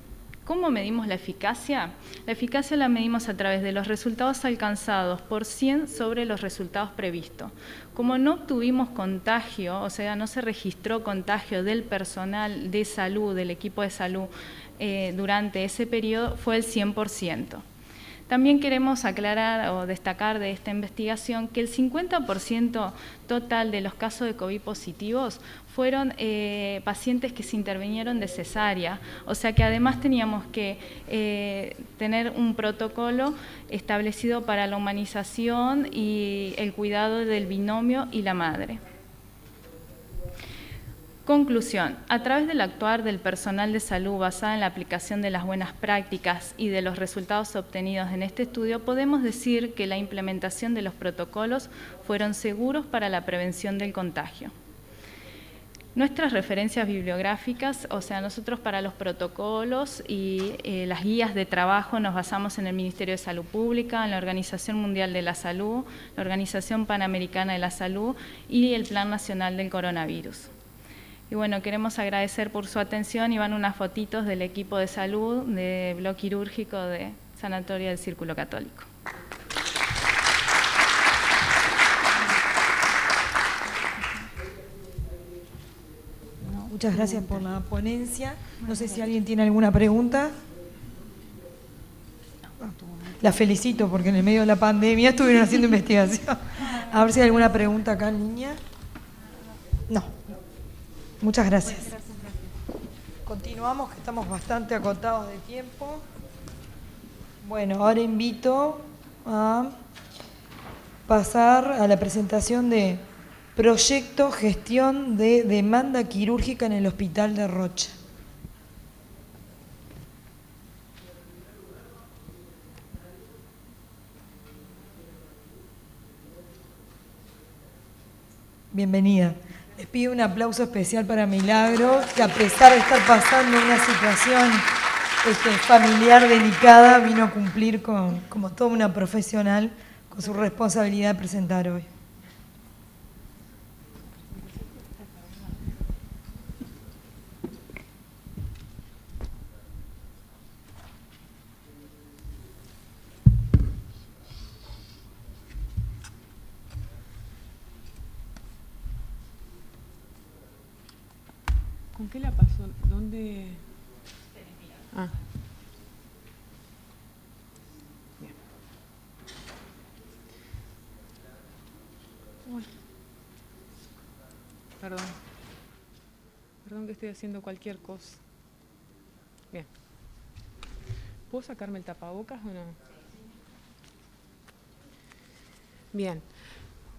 ¿Cómo medimos la eficacia? La eficacia la medimos a través de los resultados alcanzados por 100 sobre los resultados previstos. Como no obtuvimos contagio, o sea, no se registró contagio del personal de salud, del equipo de salud, durante ese periodo, fue el 100%. También queremos aclarar o destacar de esta investigación que el 50% total de los casos de COVID positivos fueron pacientes que se intervinieron de cesárea, o sea que además teníamos que tener un protocolo establecido para la humanización y el cuidado del binomio y la madre. Conclusión. A través del actuar del personal de salud basada en la aplicación de las buenas prácticas y de los resultados obtenidos en este estudio, podemos decir que la implementación de los protocolos fueron seguros para la prevención del contagio. Nuestras referencias bibliográficas, o sea, nosotros para los protocolos y las guías de trabajo nos basamos en el Ministerio de Salud Pública, en la Organización Mundial de la Salud, la Organización Panamericana de la Salud y el Plan Nacional del Coronavirus. Y bueno, queremos agradecer por su atención y van unas fotitos del equipo de salud de bloque quirúrgico de Sanatorio del Círculo Católico. Muchas gracias por la ponencia. No sé si alguien tiene alguna pregunta. La felicito porque en el medio de la pandemia estuvieron haciendo investigación. A ver si hay alguna pregunta acá, niña. No. Muchas gracias. Continuamos, que estamos bastante acotados de tiempo. Bueno, ahora invito a pasar a la presentación de Proyecto Gestión de Demanda Quirúrgica en el Hospital de Rocha. Bienvenida. Les pido un aplauso especial para Milagro, que a pesar de estar pasando una situación familiar delicada, vino a cumplir como toda una profesional con su responsabilidad de presentar hoy. ¿Con qué la pasó? ¿Dónde? Ah. Bien. Uy. Perdón. Perdón que estoy haciendo cualquier cosa. Bien. ¿Puedo sacarme el tapabocas o no? Bien.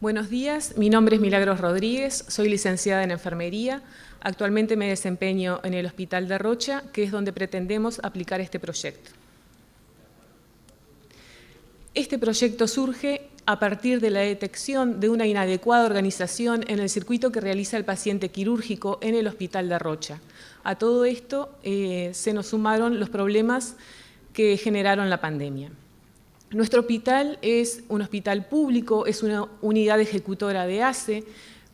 Buenos días, mi nombre es Milagros Rodríguez, soy licenciada en Enfermería. Actualmente me desempeño en el Hospital de Rocha, que es donde pretendemos aplicar este proyecto. Este proyecto surge a partir de la detección de una inadecuada organización en el circuito que realiza el paciente quirúrgico en el Hospital de Rocha. A todo esto se nos sumaron los problemas que generaron la pandemia. Nuestro hospital es un hospital público, es una unidad ejecutora de ACE,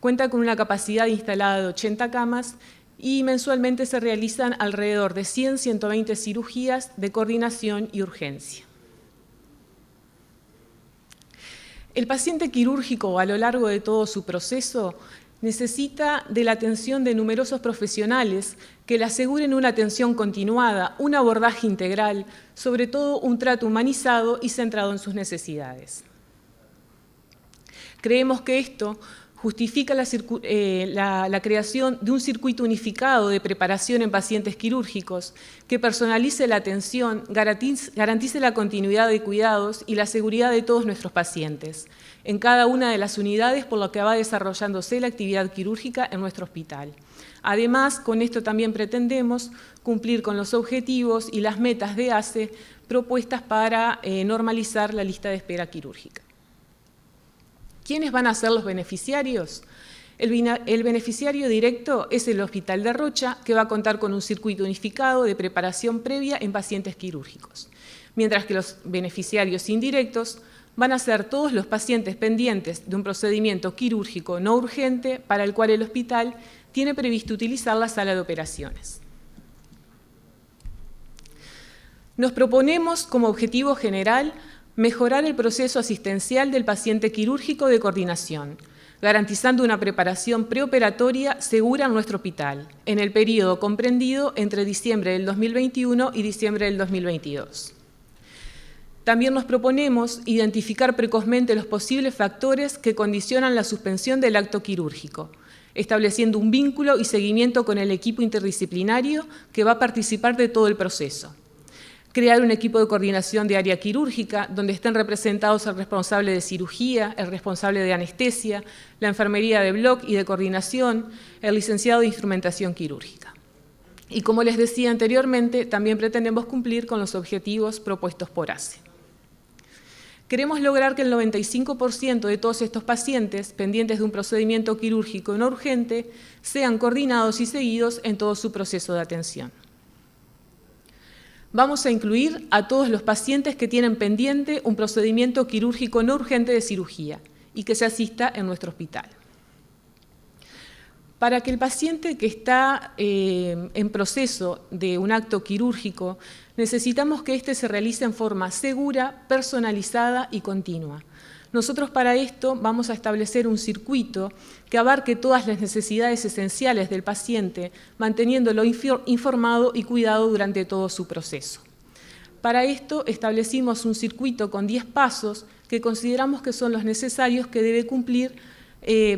cuenta con una capacidad instalada de 80 camas y mensualmente se realizan alrededor de 100-120 cirugías de coordinación y urgencia. El paciente quirúrgico a lo largo de todo su proceso necesita de la atención de numerosos profesionales que le aseguren una atención continuada, un abordaje integral, sobre todo un trato humanizado y centrado en sus necesidades. Creemos que esto justifica la creación de un circuito unificado de preparación en pacientes quirúrgicos que personalice la atención, garantice la continuidad de cuidados y la seguridad de todos nuestros pacientes en cada una de las unidades por lo que va desarrollándose la actividad quirúrgica en nuestro hospital. Además, con esto también pretendemos cumplir con los objetivos y las metas de ACE propuestas para normalizar la lista de espera quirúrgica. ¿Quiénes van a ser los beneficiarios? El beneficiario directo es el Hospital de Rocha, que va a contar con un circuito unificado de preparación previa en pacientes quirúrgicos, mientras que los beneficiarios indirectos van a ser todos los pacientes pendientes de un procedimiento quirúrgico no urgente para el cual el hospital tiene previsto utilizar la sala de operaciones. Nos proponemos como objetivo general mejorar el proceso asistencial del paciente quirúrgico de coordinación, garantizando una preparación preoperatoria segura en nuestro hospital, en el periodo comprendido entre diciembre del 2021 y diciembre del 2022. También nos proponemos identificar precozmente los posibles factores que condicionan la suspensión del acto quirúrgico, estableciendo un vínculo y seguimiento con el equipo interdisciplinario que va a participar de todo el proceso. Crear un equipo de coordinación de área quirúrgica, donde estén representados el responsable de cirugía, el responsable de anestesia, la enfermería de bloc y de coordinación, el licenciado de instrumentación quirúrgica. Y como les decía anteriormente, también pretendemos cumplir con los objetivos propuestos por ACE. Queremos lograr que el 95% de todos estos pacientes pendientes de un procedimiento quirúrgico no urgente sean coordinados y seguidos en todo su proceso de atención. Vamos a incluir a todos los pacientes que tienen pendiente un procedimiento quirúrgico no urgente de cirugía y que se asista en nuestro hospital. Para que el paciente que está en proceso de un acto quirúrgico, necesitamos que éste se realice en forma segura, personalizada y continua. Nosotros para esto vamos a establecer un circuito que abarque todas las necesidades esenciales del paciente, manteniéndolo informado y cuidado durante todo su proceso. Para esto establecimos un circuito con 10 pasos que consideramos que son los necesarios que debe cumplir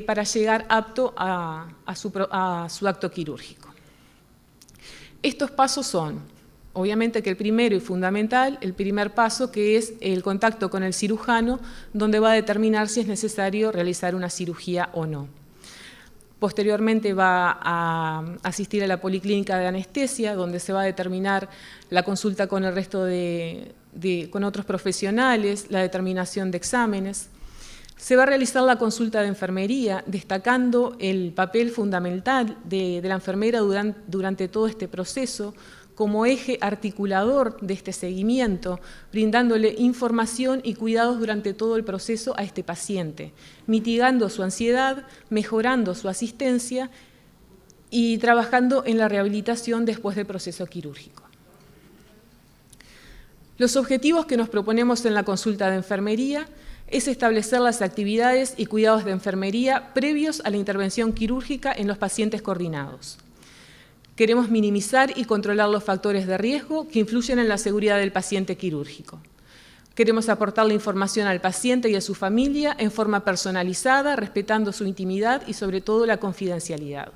para llegar apto a su acto quirúrgico. Estos pasos son, obviamente que el primero y fundamental, el primer paso, que es el contacto con el cirujano, donde va a determinar si es necesario realizar una cirugía o no. Posteriormente va a asistir a la policlínica de anestesia, donde se va a determinar la consulta con el resto con otros profesionales, la determinación de exámenes. Se va a realizar la consulta de enfermería, destacando el papel fundamental de la enfermera durante todo este proceso, como eje articulador de este seguimiento, brindándole información y cuidados durante todo el proceso a este paciente, mitigando su ansiedad, mejorando su asistencia y trabajando en la rehabilitación después del proceso quirúrgico. Los objetivos que nos proponemos en la consulta de enfermería es establecer las actividades y cuidados de enfermería previos a la intervención quirúrgica en los pacientes coordinados. Queremos minimizar y controlar los factores de riesgo que influyen en la seguridad del paciente quirúrgico. Queremos aportar la información al paciente y a su familia en forma personalizada, respetando su intimidad y sobre todo la confidencialidad.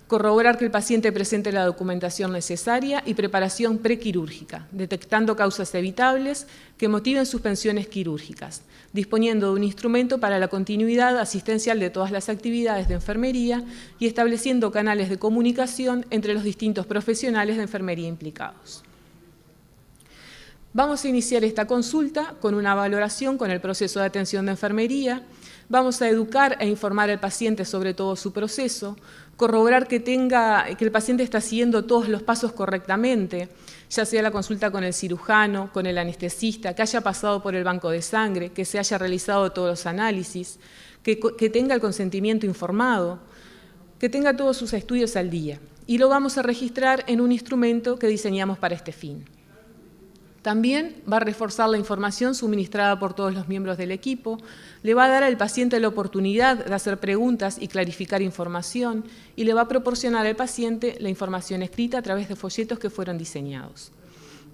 Corroborar que el paciente presente la documentación necesaria y preparación prequirúrgica, detectando causas evitables que motiven suspensiones quirúrgicas, disponiendo de un instrumento para la continuidad asistencial de todas las actividades de enfermería y estableciendo canales de comunicación entre los distintos profesionales de enfermería implicados. Vamos a iniciar esta consulta con una valoración con el proceso de atención de enfermería. Vamos a educar e informar al paciente sobre todo su proceso, corroborar que el paciente está siguiendo todos los pasos correctamente, ya sea la consulta con el cirujano, con el anestesista, que haya pasado por el banco de sangre, que se haya realizado todos los análisis, que tenga el consentimiento informado, que tenga todos sus estudios al día. Y lo vamos a registrar en un instrumento que diseñamos para este fin. También va a reforzar la información suministrada por todos los miembros del equipo, le va a dar al paciente la oportunidad de hacer preguntas y clarificar información y le va a proporcionar al paciente la información escrita a través de folletos que fueron diseñados.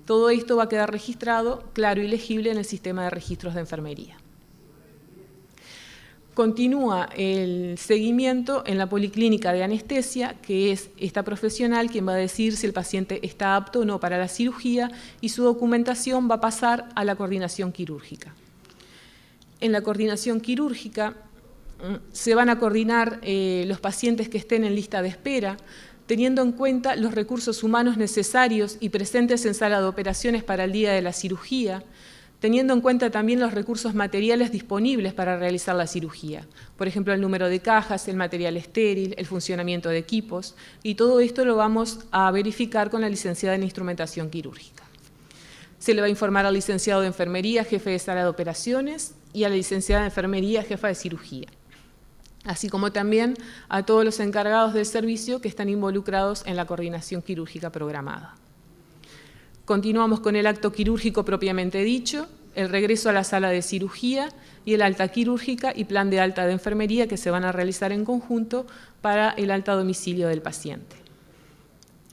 Todo esto va a quedar registrado, claro y legible en el sistema de registros de enfermería. Continúa el seguimiento en la policlínica de anestesia, que es esta profesional quien va a decir si el paciente está apto o no para la cirugía y su documentación va a pasar a la coordinación quirúrgica. En la coordinación quirúrgica se van a coordinar los pacientes que estén en lista de espera, teniendo en cuenta los recursos humanos necesarios y presentes en sala de operaciones para el día de la cirugía, teniendo en cuenta también los recursos materiales disponibles para realizar la cirugía. Por ejemplo, el número de cajas, el material estéril, el funcionamiento de equipos, y todo esto lo vamos a verificar con la licenciada en instrumentación quirúrgica. Se le va a informar al licenciado de enfermería, jefe de sala de operaciones, y a la licenciada de enfermería, jefa de cirugía, así como también a todos los encargados del servicio que están involucrados en la coordinación quirúrgica programada. Continuamos con el acto quirúrgico propiamente dicho, el regreso a la sala de cirugía y el alta quirúrgica y plan de alta de enfermería que se van a realizar en conjunto para el alta a domicilio del paciente.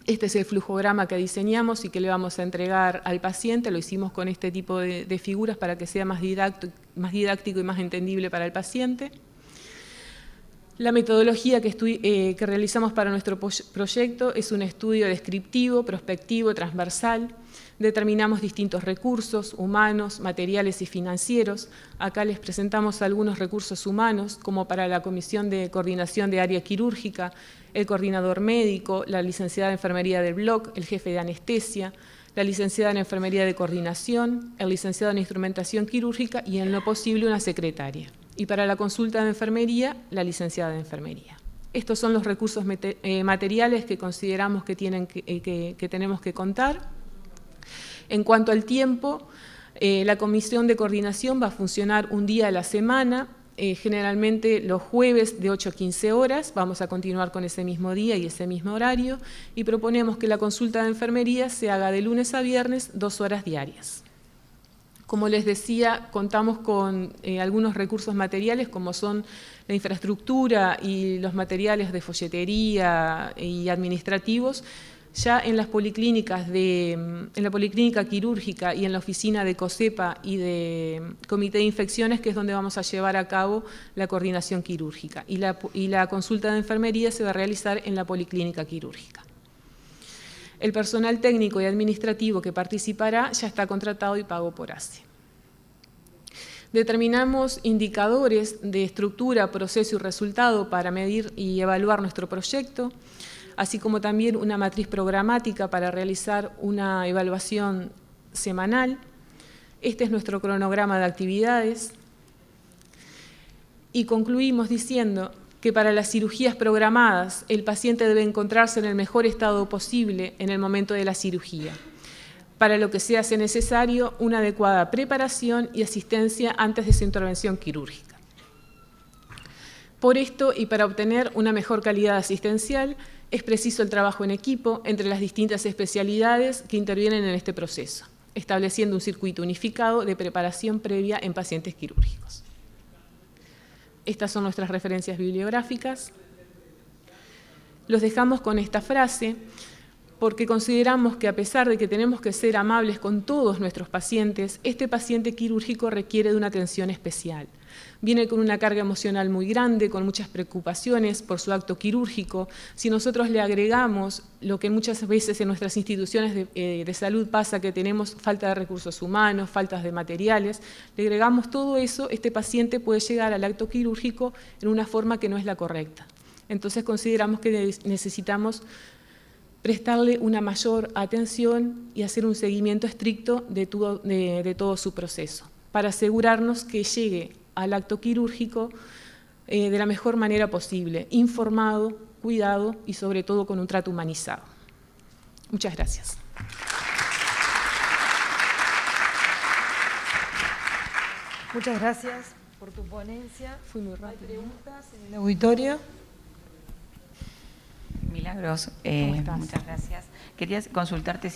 Este es el flujograma que diseñamos y que le vamos a entregar al paciente. Lo hicimos con este tipo de figuras para que sea más didáctico y más entendible para el paciente. La metodología que realizamos para nuestro proyecto es un estudio descriptivo, prospectivo, transversal. Determinamos distintos recursos humanos, materiales y financieros. Acá les presentamos algunos recursos humanos, como para la Comisión de Coordinación de Área Quirúrgica, el coordinador médico, la licenciada en enfermería del bloque, el jefe de anestesia, la licenciada en enfermería de coordinación, el licenciado en instrumentación quirúrgica y, en lo posible, una secretaria. Y para la consulta de enfermería, la licenciada de enfermería. Estos son los recursos materiales que consideramos que tenemos que contar. En cuanto al tiempo, la comisión de coordinación va a funcionar un día a la semana, generalmente los jueves de 8 a 15 horas, vamos a continuar con ese mismo día y ese mismo horario, y proponemos que la consulta de enfermería se haga de lunes a viernes, 2 horas diarias. Como les decía, contamos con algunos recursos materiales como son la infraestructura y los materiales de folletería y administrativos. Ya en las policlínicas, en la policlínica quirúrgica y en la oficina de COSEPA y de Comité de Infecciones, que es donde vamos a llevar a cabo la coordinación quirúrgica. Y la consulta de enfermería se va a realizar en la policlínica quirúrgica. El personal técnico y administrativo que participará ya está contratado y pago por ACE. Determinamos indicadores de estructura, proceso y resultado para medir y evaluar nuestro proyecto, así como también una matriz programática para realizar una evaluación semanal. Este es nuestro cronograma de actividades. Y concluimos diciendo que para las cirugías programadas el paciente debe encontrarse en el mejor estado posible en el momento de la cirugía, para lo que se hace necesario una adecuada preparación y asistencia antes de su intervención quirúrgica. Por esto, y para obtener una mejor calidad asistencial, es preciso el trabajo en equipo entre las distintas especialidades que intervienen en este proceso, estableciendo un circuito unificado de preparación previa en pacientes quirúrgicos. Estas son nuestras referencias bibliográficas. Los dejamos con esta frase porque consideramos que a pesar de que tenemos que ser amables con todos nuestros pacientes, este paciente quirúrgico requiere de una atención especial. Viene con una carga emocional muy grande, con muchas preocupaciones por su acto quirúrgico. Si nosotros le agregamos lo que muchas veces en nuestras instituciones de salud pasa, que tenemos falta de recursos humanos, faltas de materiales, le agregamos todo eso, este paciente puede llegar al acto quirúrgico en una forma que no es la correcta. Entonces consideramos que necesitamos prestarle una mayor atención y hacer un seguimiento estricto de todo su proceso, para asegurarnos que llegue al acto quirúrgico de la mejor manera posible, informado, cuidado y sobre todo con un trato humanizado. Muchas gracias. Muchas gracias por tu ponencia. Fui muy rápido. ¿Hay preguntas en el auditorio? Milagros, muchas gracias. Quería consultarte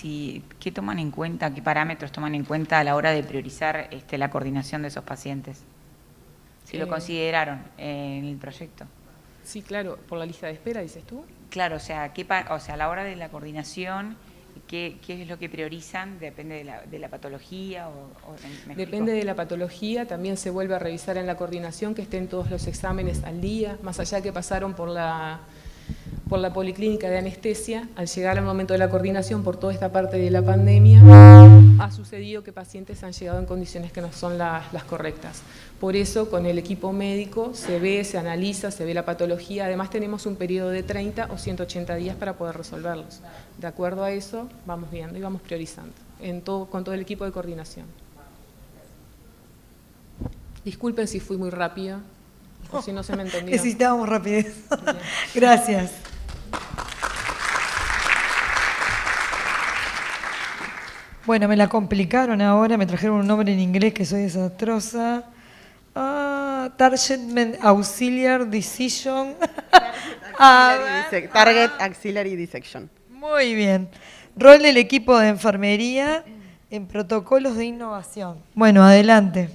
qué toman en cuenta, qué parámetros toman en cuenta a la hora de priorizar la coordinación de esos pacientes. Si lo consideraron en el proyecto. Sí, claro, por la lista de espera, dices tú. Claro, o sea, a la hora de la coordinación, ¿qué es lo que priorizan? ¿Depende de la patología? Depende de la patología, también se vuelve a revisar en la coordinación que estén todos los exámenes al día, más allá que pasaron por la policlínica de anestesia. Al llegar al momento de la coordinación por toda esta parte de la pandemia, ha sucedido que pacientes han llegado en condiciones que no son las correctas. Por eso, con el equipo médico se ve, se analiza, se ve la patología. Además, tenemos un periodo de 30 o 180 días para poder resolverlos. De acuerdo a eso, vamos viendo y vamos priorizando con todo el equipo de coordinación. Disculpen si fui muy rápido o si no se me entendió. Necesitábamos rapidez. Gracias. Bueno, me la complicaron ahora, me trajeron un nombre en inglés que soy desastrosa. Target Auxiliary Decision. Target Auxiliary Dissection. Muy bien. Rol del equipo de enfermería en protocolos de innovación. Bueno, adelante.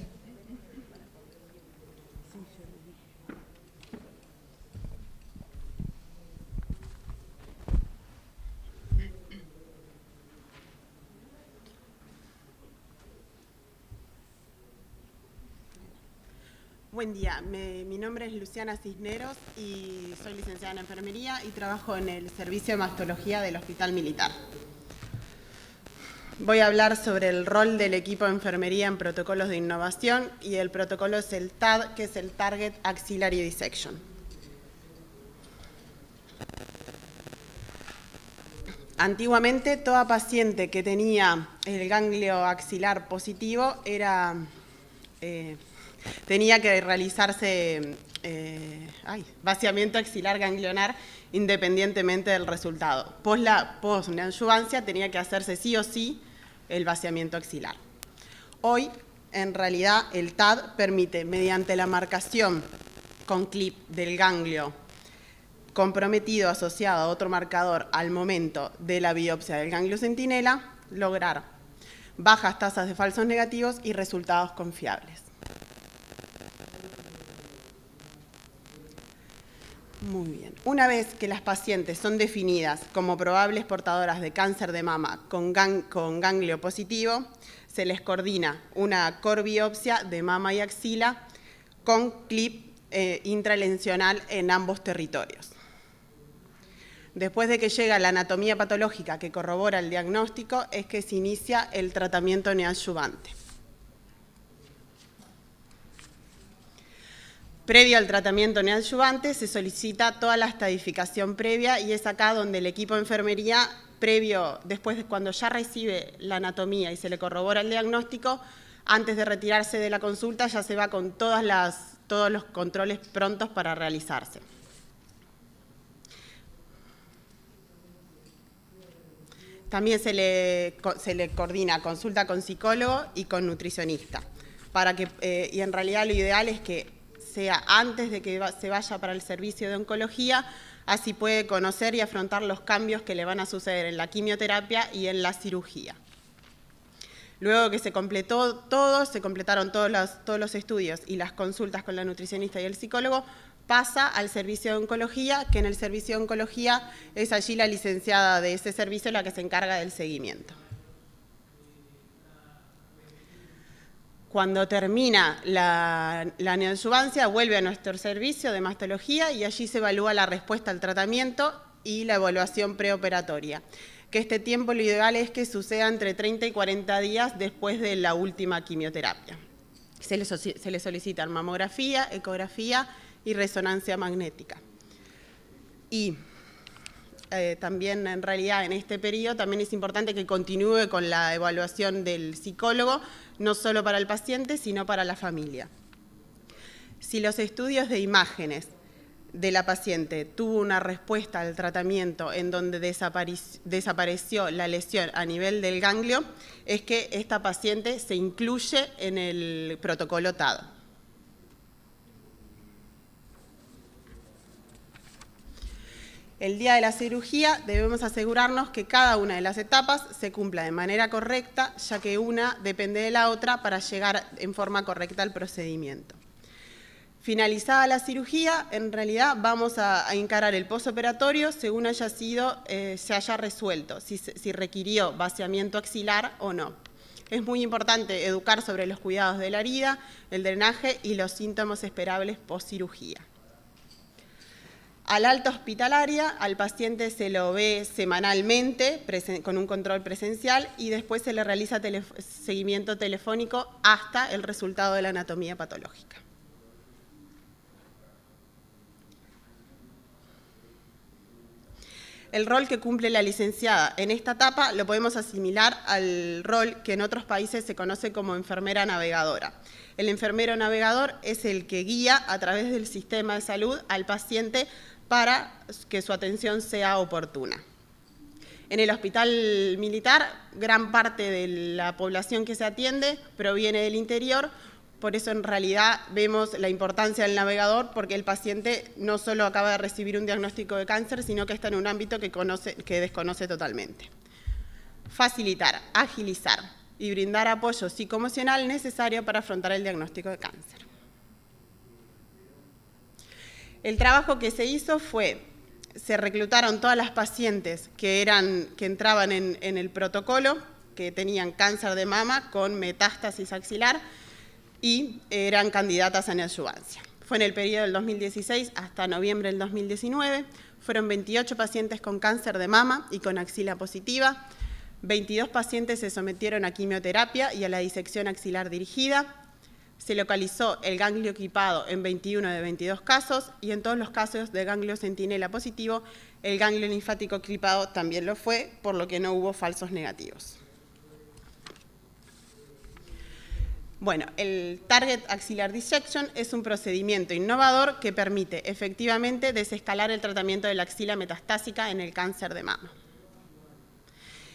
Buen día, mi nombre es Luciana Cisneros y soy licenciada en enfermería y trabajo en el servicio de mastología del Hospital Militar. Voy a hablar sobre el rol del equipo de enfermería en protocolos de innovación y el protocolo es el TAD, que es el Target Axillary Dissection. Antiguamente, toda paciente que tenía el ganglio axilar positivo tenía que realizarse vaciamiento axilar ganglionar independientemente del resultado. Post neoadyuvancia tenía que hacerse sí o sí el vaciamiento axilar. Hoy, en realidad, el TAD permite, mediante la marcación con clip del ganglio comprometido asociado a otro marcador al momento de la biopsia del ganglio centinela, lograr bajas tasas de falsos negativos y resultados confiables. Muy bien. Una vez que las pacientes son definidas como probables portadoras de cáncer de mama con ganglio positivo, se les coordina una corbiopsia de mama y axila con clip intralesional en ambos territorios. Después de que llega la anatomía patológica que corrobora el diagnóstico, es que se inicia el tratamiento neoadyuvante. Previo al tratamiento neoadyuvante se solicita toda la estadificación previa y es acá donde el equipo de enfermería, después de cuando ya recibe la anatomía y se le corrobora el diagnóstico, antes de retirarse de la consulta ya se va con todos los controles prontos para realizarse. También se le coordina consulta con psicólogo y con nutricionista, y en realidad lo ideal es que sea antes de que se vaya para el servicio de oncología, así puede conocer y afrontar los cambios que le van a suceder en la quimioterapia y en la cirugía. Luego que se completaron todos los estudios y las consultas con la nutricionista y el psicólogo, pasa al servicio de oncología, que en el servicio de oncología es allí la licenciada de ese servicio la que se encarga del seguimiento. Cuando termina la neoadyuvancia, vuelve a nuestro servicio de mastología y allí se evalúa la respuesta al tratamiento y la evaluación preoperatoria. Que este tiempo lo ideal es que suceda entre 30 y 40 días después de la última quimioterapia. Se le solicitan mamografía, ecografía y resonancia magnética. Y también en realidad en este periodo también es importante que continúe con la evaluación del psicólogo, no solo para el paciente, sino para la familia. Si los estudios de imágenes de la paciente tuvo una respuesta al tratamiento en donde desapareció la lesión a nivel del ganglio, es que esta paciente se incluye en el protocolo TAD. El día de la cirugía debemos asegurarnos que cada una de las etapas se cumpla de manera correcta, ya que una depende de la otra para llegar en forma correcta al procedimiento. Finalizada la cirugía, en realidad vamos a encarar el posoperatorio según se haya resuelto, si requirió vaciamiento axilar o no. Es muy importante educar sobre los cuidados de la herida, el drenaje y los síntomas esperables post-cirugía. Al alta hospitalaria, al paciente se lo ve semanalmente con un control presencial y después se le realiza seguimiento telefónico hasta el resultado de la anatomía patológica. El rol que cumple la licenciada en esta etapa lo podemos asimilar al rol que en otros países se conoce como enfermera navegadora. El enfermero navegador es el que guía a través del sistema de salud al paciente para que su atención sea oportuna. En el hospital militar, gran parte de la población que se atiende proviene del interior, por eso en realidad vemos la importancia del navegador, porque el paciente no solo acaba de recibir un diagnóstico de cáncer, sino que está en un ámbito que desconoce totalmente. Facilitar, agilizar y brindar apoyo psicoemocional necesario para afrontar el diagnóstico de cáncer. El trabajo que se hizo se reclutaron todas las pacientes que entraban en el protocolo, que tenían cáncer de mama con metástasis axilar, y eran candidatas a neoadyuvancia. Fue en el periodo del 2016 hasta noviembre del 2019. Fueron 28 pacientes con cáncer de mama y con axila positiva. 22 pacientes se sometieron a quimioterapia y a la disección axilar dirigida. Se localizó el ganglio equipado en 21 de 22 casos y en todos los casos de ganglio centinela positivo, el ganglio linfático equipado también lo fue, por lo que no hubo falsos negativos. Bueno, el Target Axillary Dissection es un procedimiento innovador que permite efectivamente desescalar el tratamiento de la axila metastásica en el cáncer de mama.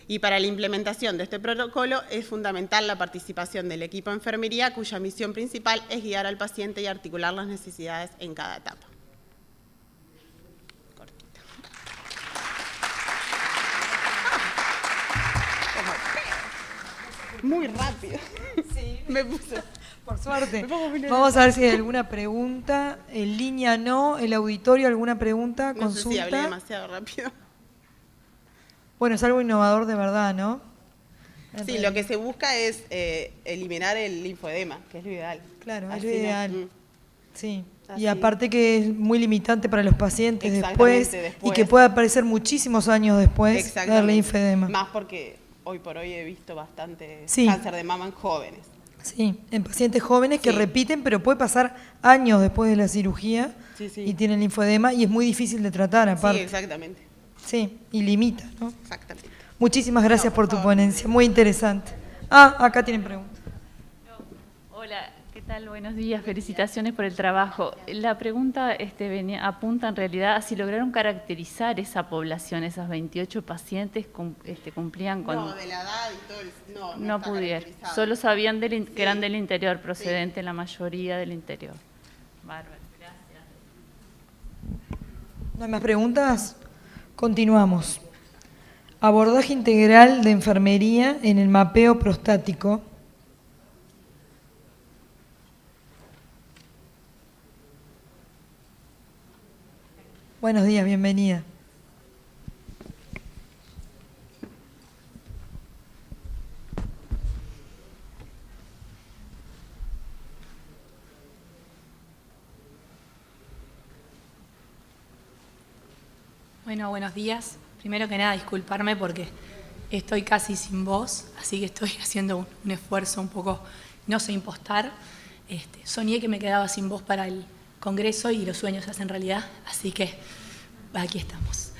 Y para la implementación de este protocolo es fundamental la participación del equipo de enfermería, cuya misión principal es guiar al paciente y articular las necesidades en cada etapa. Cortito. Muy rápido. Sí. Me puse. Por suerte. Vamos a ver si hay alguna pregunta. En línea no. El auditorio, ¿alguna pregunta? No Consulta. sé si hablé demasiado rápido. Bueno, es algo innovador de verdad, ¿no? Sí, lo que se busca es eliminar el linfedema, que es lo ideal. Claro, Así es lo no. ideal. Sí. Así. Y aparte que es muy limitante para los pacientes después y que puede aparecer muchísimos años después del linfedema. Más porque hoy por hoy he visto bastante Sí. cáncer de mama en jóvenes. Sí, en pacientes jóvenes que Sí. repiten, pero puede pasar años después de la cirugía Sí. y tienen linfedema y es muy difícil de tratar aparte. Sí, exactamente. Sí, y limita, ¿no? Exactamente. Muchísimas gracias por tu ponencia, muy interesante. Ah, acá tienen preguntas. Hola, ¿qué tal? Buenos días, felicitaciones por el trabajo. La pregunta apunta en realidad a si lograron caracterizar esa población, esas 28 pacientes cumplían con... No, de la edad y todo el... No pudieron, solo sabían que eran del interior, procedente la mayoría del interior. Bárbaro, gracias. ¿No hay más preguntas? Continuamos. Abordaje integral de enfermería en el mapeo prostático. Buenos días, bienvenida. Bueno, buenos días. Primero que nada, disculparme porque estoy casi sin voz, así que estoy haciendo un esfuerzo un poco, no sé impostar. Soñé que me quedaba sin voz para el congreso y los sueños se hacen realidad, así que aquí estamos.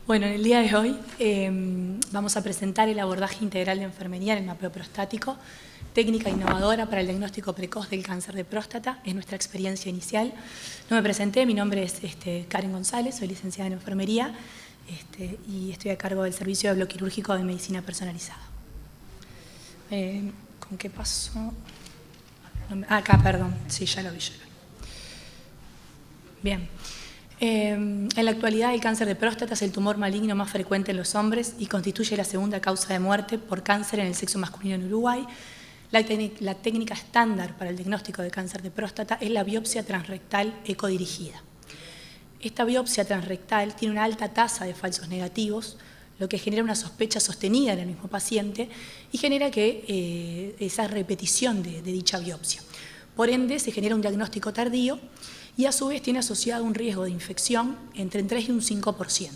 Bueno, en el día de hoy vamos a presentar el abordaje integral de enfermería en el mapeo prostático, técnica innovadora para el diagnóstico precoz del cáncer de próstata, es nuestra experiencia inicial. No me presenté, mi nombre es Karen González, soy licenciada en enfermería y estoy a cargo del servicio de bioquirúrgico de medicina personalizada. ¿Con qué paso? Acá, perdón, sí, ya lo vi. Bien. En la actualidad, el cáncer de próstata es el tumor maligno más frecuente en los hombres y constituye la segunda causa de muerte por cáncer en el sexo masculino en Uruguay. La técnica estándar para el diagnóstico de cáncer de próstata es la biopsia transrectal ecodirigida. Esta biopsia transrectal tiene una alta tasa de falsos negativos, lo que genera una sospecha sostenida en el mismo paciente y genera que esa repetición de dicha biopsia. Por ende, se genera un diagnóstico tardío y a su vez tiene asociado un riesgo de infección entre un 3 y un 5%.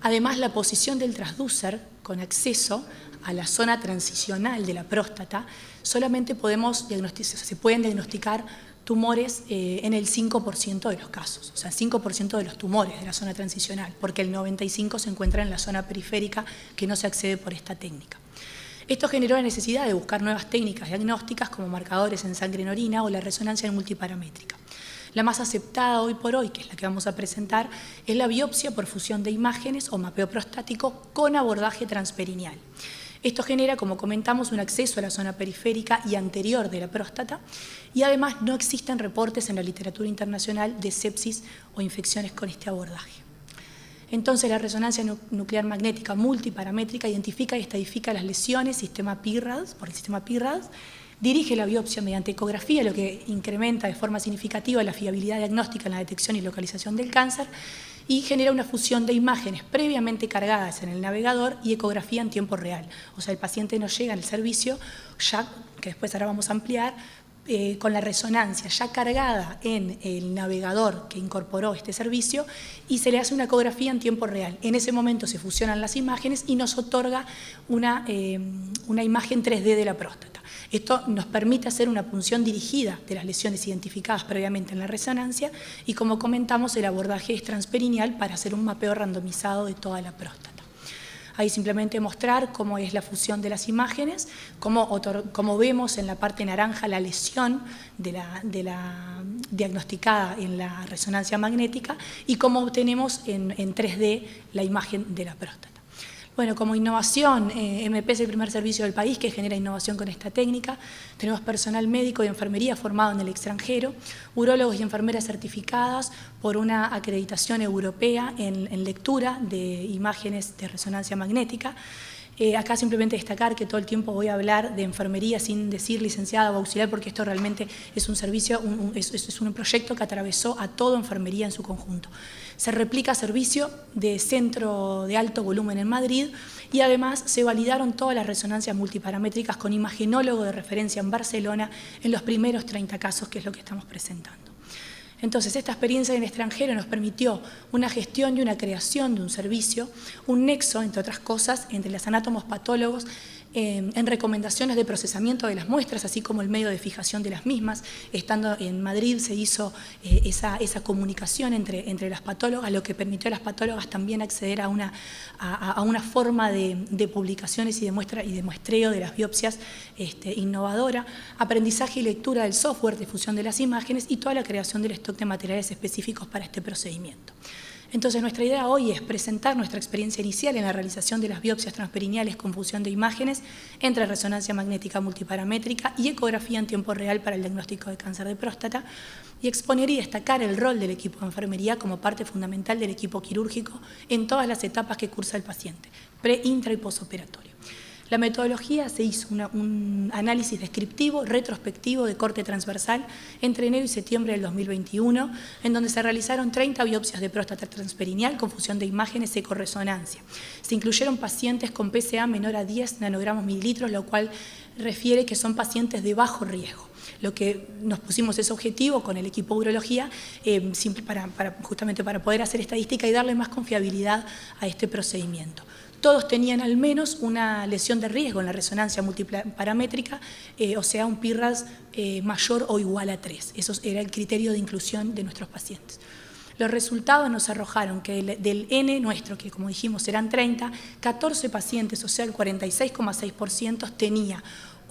Además, la posición del transducer con acceso a la zona transicional de la próstata, solamente se pueden diagnosticar tumores en el 5% de los casos, o sea, 5% de los tumores de la zona transicional, porque el 95% se encuentra en la zona periférica que no se accede por esta técnica. Esto generó la necesidad de buscar nuevas técnicas diagnósticas como marcadores en sangre en orina o la resonancia multiparamétrica. La más aceptada hoy por hoy, que es la que vamos a presentar, es la biopsia por fusión de imágenes o mapeo prostático con abordaje transperineal. Esto genera, como comentamos, un acceso a la zona periférica y anterior de la próstata y además no existen reportes en la literatura internacional de sepsis o infecciones con este abordaje. Entonces, la resonancia nuclear magnética multiparamétrica identifica y estadifica las lesiones por el sistema PIRADS, dirige la biopsia mediante ecografía, lo que incrementa de forma significativa la fiabilidad diagnóstica en la detección y localización del cáncer, y genera una fusión de imágenes previamente cargadas en el navegador y ecografía en tiempo real. O sea, el paciente nos llega al servicio, ya que después ahora vamos a ampliar, con la resonancia ya cargada en el navegador que incorporó este servicio y se le hace una ecografía en tiempo real. En ese momento se fusionan las imágenes y nos otorga una imagen 3D de la próstata. Esto nos permite hacer una punción dirigida de las lesiones identificadas previamente en la resonancia y, como comentamos, el abordaje es transperineal para hacer un mapeo randomizado de toda la próstata. Ahí simplemente mostrar cómo es la fusión de las imágenes, cómo vemos en la parte naranja la lesión de la diagnosticada en la resonancia magnética y cómo obtenemos en 3D la imagen de la próstata. Bueno, como innovación, MP es el primer servicio del país que genera innovación con esta técnica. Tenemos personal médico y enfermería formado en el extranjero, urólogos y enfermeras certificadas por una acreditación europea en lectura de imágenes de resonancia magnética. Acá simplemente destacar que todo el tiempo voy a hablar de enfermería sin decir licenciada o auxiliar, porque esto realmente es un servicio, es un proyecto que atravesó a toda enfermería en su conjunto. Se replica servicio de centro de alto volumen en Madrid y además se validaron todas las resonancias multiparamétricas con imagenólogo de referencia en Barcelona en los primeros 30 casos, que es lo que estamos presentando. Entonces, esta experiencia en el extranjero nos permitió una gestión y una creación de un servicio, un nexo, entre otras cosas, entre los anátomos patólogos en recomendaciones de procesamiento de las muestras, así como el medio de fijación de las mismas. Estando en Madrid se hizo esa comunicación entre las patólogas, lo que permitió a las patólogas también acceder a una forma de publicaciones y de muestreo de las biopsias innovadora, aprendizaje y lectura del software, difusión de las imágenes y toda la creación del stock de materiales específicos para este procedimiento. Entonces, nuestra idea hoy es presentar nuestra experiencia inicial en la realización de las biopsias transperineales con fusión de imágenes entre resonancia magnética multiparamétrica y ecografía en tiempo real para el diagnóstico de cáncer de próstata, y exponer y destacar el rol del equipo de enfermería como parte fundamental del equipo quirúrgico en todas las etapas que cursa el paciente, pre, intra y posoperatorio. La metodología se hizo un análisis descriptivo, retrospectivo de corte transversal entre enero y septiembre del 2021, en donde se realizaron 30 biopsias de próstata transperineal con fusión de imágenes ecorresonancia. Se incluyeron pacientes con PSA menor a 10 nanogramos mililitros, lo cual refiere que son pacientes de bajo riesgo. Lo que nos pusimos ese objetivo con el equipo de urología, justamente para poder hacer estadística y darle más confiabilidad a este procedimiento. Todos tenían al menos una lesión de riesgo en la resonancia multiparamétrica, o sea, un PIRAS mayor o igual a 3. Eso era el criterio de inclusión de nuestros pacientes. Los resultados nos arrojaron que del N nuestro, que como dijimos eran 30, 14 pacientes, o sea, el 46,6% tenía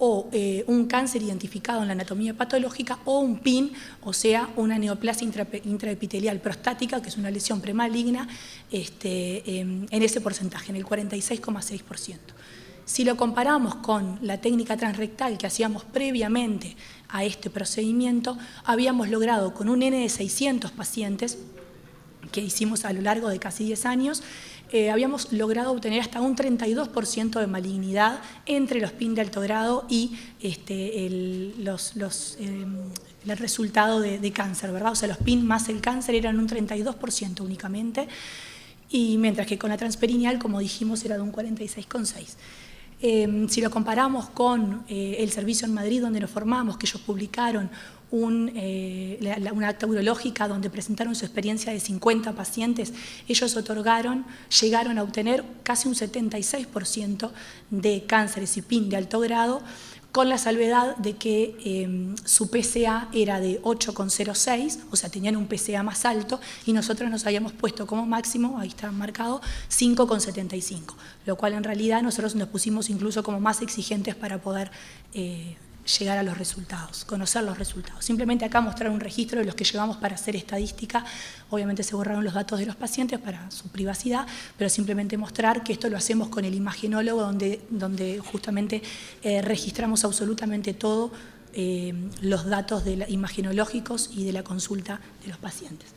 o un cáncer identificado en la anatomía patológica o un PIN, o sea, una neoplasia intraepitelial prostática, que es una lesión premaligna, en ese porcentaje, en el 46,6%. Si lo comparamos con la técnica transrectal que hacíamos previamente a este procedimiento, habíamos logrado con un N de 600 pacientes que hicimos a lo largo de casi 10 años, habíamos logrado obtener hasta un 32% de malignidad entre los PIN de alto grado y el resultado de cáncer, ¿verdad? O sea, los PIN más el cáncer eran un 32% únicamente, y mientras que con la transperineal, como dijimos, era de un 46,6%. Si lo comparamos con el servicio en Madrid donde nos formamos, que ellos publicaron una acta urológica donde presentaron su experiencia de 50 pacientes, ellos llegaron a obtener casi un 76% de cánceres y PIN de alto grado, con la salvedad de que su PSA era de 8,06, o sea, tenían un PSA más alto, y nosotros nos habíamos puesto como máximo, ahí está marcado, 5,75, lo cual en realidad nosotros nos pusimos incluso como más exigentes para poder llegar a los resultados, conocer los resultados. Simplemente acá mostrar un registro de los que llevamos para hacer estadística. Obviamente se borraron los datos de los pacientes para su privacidad, pero simplemente mostrar que esto lo hacemos con el imagenólogo, donde justamente registramos absolutamente todo, los datos imagenológicos y de la consulta de los pacientes.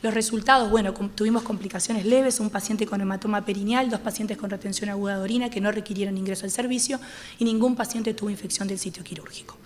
Los resultados, bueno, tuvimos complicaciones leves, un paciente con hematoma perineal, 2 pacientes con retención aguda de orina que no requirieron ingreso al servicio y ningún paciente tuvo infección del sitio quirúrgico.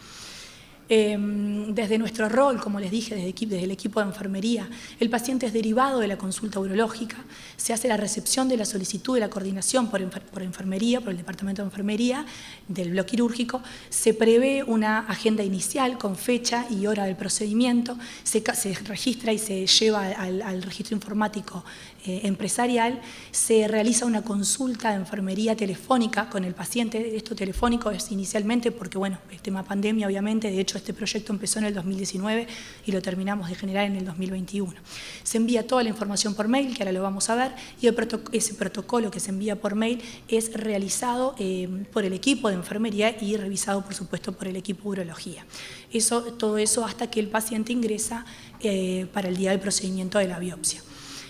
Desde nuestro rol, como les dije, desde el equipo de enfermería, el paciente es derivado de la consulta urológica, se hace la recepción de la solicitud de la coordinación por enfermería, por el departamento de enfermería del bloque quirúrgico, se prevé una agenda inicial con fecha y hora del procedimiento, se registra y se lleva al registro informático empresarial, se realiza una consulta de enfermería telefónica con el paciente. Esto telefónico es inicialmente porque, bueno, el tema pandemia obviamente, de hecho este proyecto empezó en el 2019 y lo terminamos de generar en el 2021. Se envía toda la información por mail, que ahora lo vamos a ver, y ese protocolo que se envía por mail es realizado por el equipo de enfermería y revisado, por supuesto, por el equipo de urología. Todo eso hasta que el paciente ingresa para el día del procedimiento de la biopsia.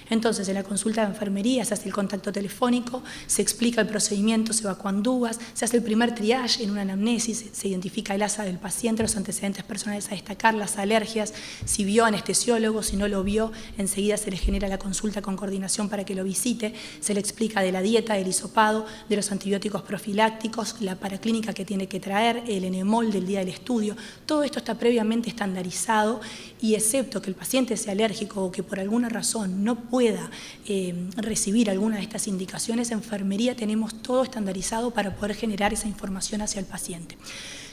Entonces, en la consulta de enfermería se hace el contacto telefónico, se explica el procedimiento, se evacúan dudas, se hace el primer triage en una anamnesis, se identifica el ASA del paciente, los antecedentes personales a destacar, las alergias, si vio anestesiólogo, si no lo vio, enseguida se le genera la consulta con coordinación para que lo visite, se le explica de la dieta, del hisopado, de los antibióticos profilácticos, la paraclínica que tiene que traer, el enemol del día del estudio. Todo esto está previamente estandarizado y excepto que el paciente sea alérgico o que por alguna razón no pueda recibir alguna de estas indicaciones, en enfermería tenemos todo estandarizado para poder generar esa información hacia el paciente.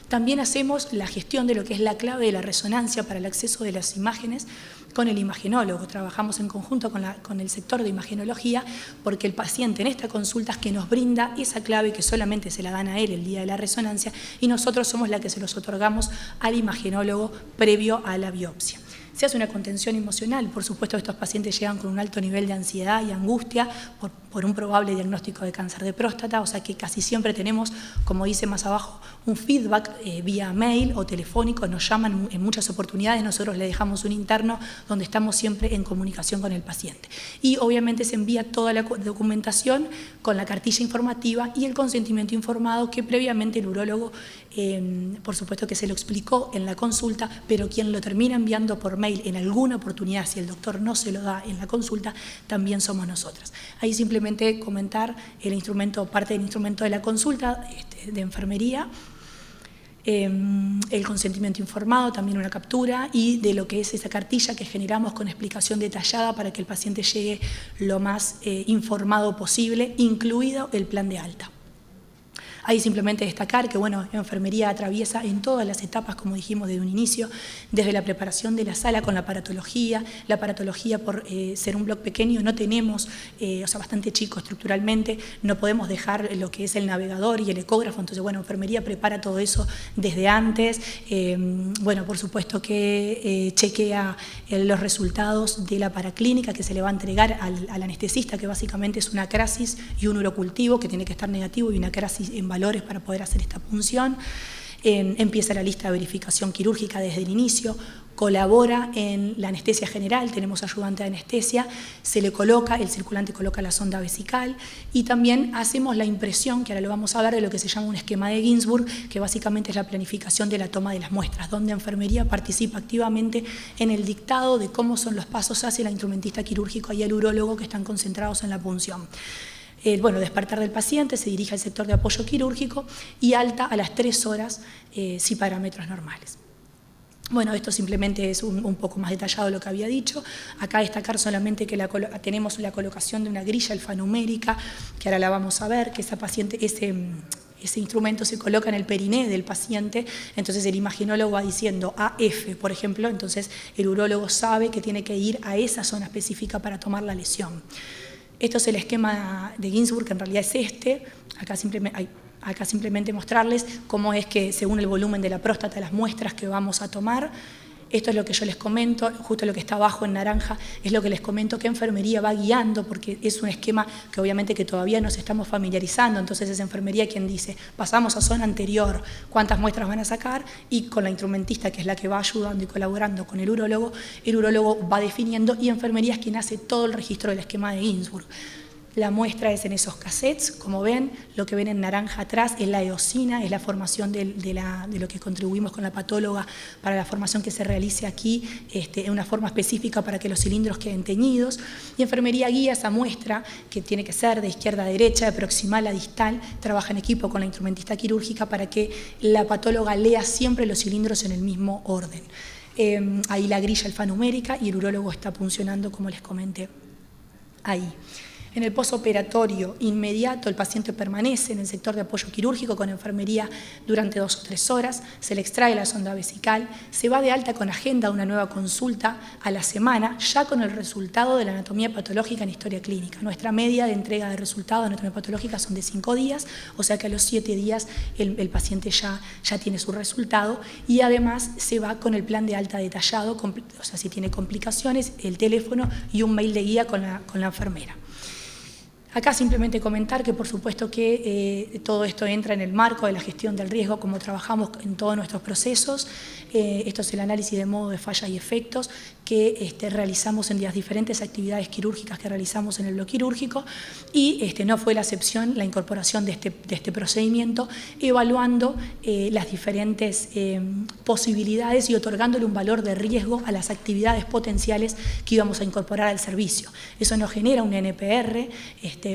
También hacemos la gestión de lo que es la clave de la resonancia para el acceso de las imágenes con el imagenólogo. Trabajamos en conjunto con el sector de imagenología porque el paciente en estas consultas que nos brinda esa clave que solamente se la dan a él el día de la resonancia y nosotros somos la que se los otorgamos al imagenólogo previo a la biopsia. Se hace una contención emocional, por supuesto estos pacientes llegan con un alto nivel de ansiedad y angustia por un probable diagnóstico de cáncer de próstata, o sea que casi siempre tenemos, como dice más abajo, un feedback vía mail o telefónico, nos llaman en muchas oportunidades, nosotros le dejamos un interno donde estamos siempre en comunicación con el paciente. Y obviamente se envía toda la documentación con la cartilla informativa y el consentimiento informado que previamente el urólogo, por supuesto que se lo explicó en la consulta, pero quien lo termina enviando por mail en alguna oportunidad, si el doctor no se lo da en la consulta, también somos nosotras. Ahí simplemente comentar el instrumento, parte del instrumento de la consulta de enfermería, el consentimiento informado, también una captura, y de lo que es esa cartilla que generamos con explicación detallada para que el paciente llegue lo más informado posible, incluido el plan de alta. Ahí simplemente destacar que, bueno, la enfermería atraviesa en todas las etapas, como dijimos desde un inicio, desde la preparación de la sala con la aparatología por ser un bloque pequeño no tenemos, o sea, bastante chico estructuralmente, no podemos dejar lo que es el navegador y el ecógrafo, entonces, bueno, enfermería prepara todo eso desde antes, bueno, por supuesto que chequea los resultados de la paraclínica que se le va a entregar al anestesista, que básicamente es una crasis y un urocultivo que tiene que estar negativo y una crasis en valores para poder hacer esta punción. Empieza la lista de verificación quirúrgica desde el inicio, colabora en la anestesia general, tenemos ayudante de anestesia, se le coloca, el circulante coloca la sonda vesical y también hacemos la impresión, que ahora lo vamos a ver, de lo que se llama un esquema de Ginsburg, que básicamente es la planificación de la toma de las muestras, donde enfermería participa activamente en el dictado de cómo son los pasos hacia el instrumentista quirúrgico y el urólogo que están concentrados en la punción. Bueno, despertar del paciente, se dirige al sector de apoyo quirúrgico y alta a las 3 horas si parámetros normales. Bueno, esto simplemente es un poco más detallado de lo que había dicho. Acá destacar solamente que tenemos la colocación de una grilla alfanumérica, que ahora la vamos a ver, que ese instrumento se coloca en el periné del paciente, entonces el imagenólogo va diciendo AF, por ejemplo, entonces el urólogo sabe que tiene que ir a esa zona específica para tomar la lesión. Esto es el esquema de Ginsburg, que en realidad es este. Acá simplemente mostrarles cómo es que, según el volumen de la próstata, las muestras que vamos a tomar. Esto es lo que yo les comento, justo lo que está abajo en naranja, es lo que les comento que enfermería va guiando, porque es un esquema que obviamente que todavía nos estamos familiarizando, entonces es enfermería quien dice, pasamos a zona anterior, cuántas muestras van a sacar, y con la instrumentista, que es la que va ayudando y colaborando con el urólogo va definiendo, y enfermería es quien hace todo el registro del esquema de Ginsburg. La muestra es en esos cassettes, como ven, lo que ven en naranja atrás es la eosina, es la formación de lo que contribuimos con la patóloga para la formación que se realice aquí, en una forma específica para que los cilindros queden teñidos. Y enfermería guía esa muestra, que tiene que ser de izquierda a derecha, de proximal a distal, trabaja en equipo con la instrumentista quirúrgica para que la patóloga lea siempre los cilindros en el mismo orden. Ahí la grilla alfanumérica y el urólogo está funcionando como les comenté ahí. En el posoperatorio inmediato el paciente permanece en el sector de apoyo quirúrgico con enfermería durante 2 o 3 horas, se le extrae la sonda vesical, se va de alta con agenda a una nueva consulta a la semana, ya con el resultado de la anatomía patológica en historia clínica. Nuestra media de entrega de resultados de anatomía patológica son de 5 días, o sea que a los 7 días el paciente ya tiene su resultado y además se va con el plan de alta detallado, o sea, si tiene complicaciones, el teléfono y un mail de guía con la enfermera. Acá simplemente comentar que por supuesto que todo esto entra en el marco de la gestión del riesgo, como trabajamos en todos nuestros procesos. Esto es el análisis de modo de fallas y efectos que realizamos en las diferentes actividades quirúrgicas que realizamos en el bloque quirúrgico y no fue la excepción la incorporación de este procedimiento, evaluando las diferentes posibilidades y otorgándole un valor de riesgo a las actividades potenciales que íbamos a incorporar al servicio. Eso nos genera un NPR,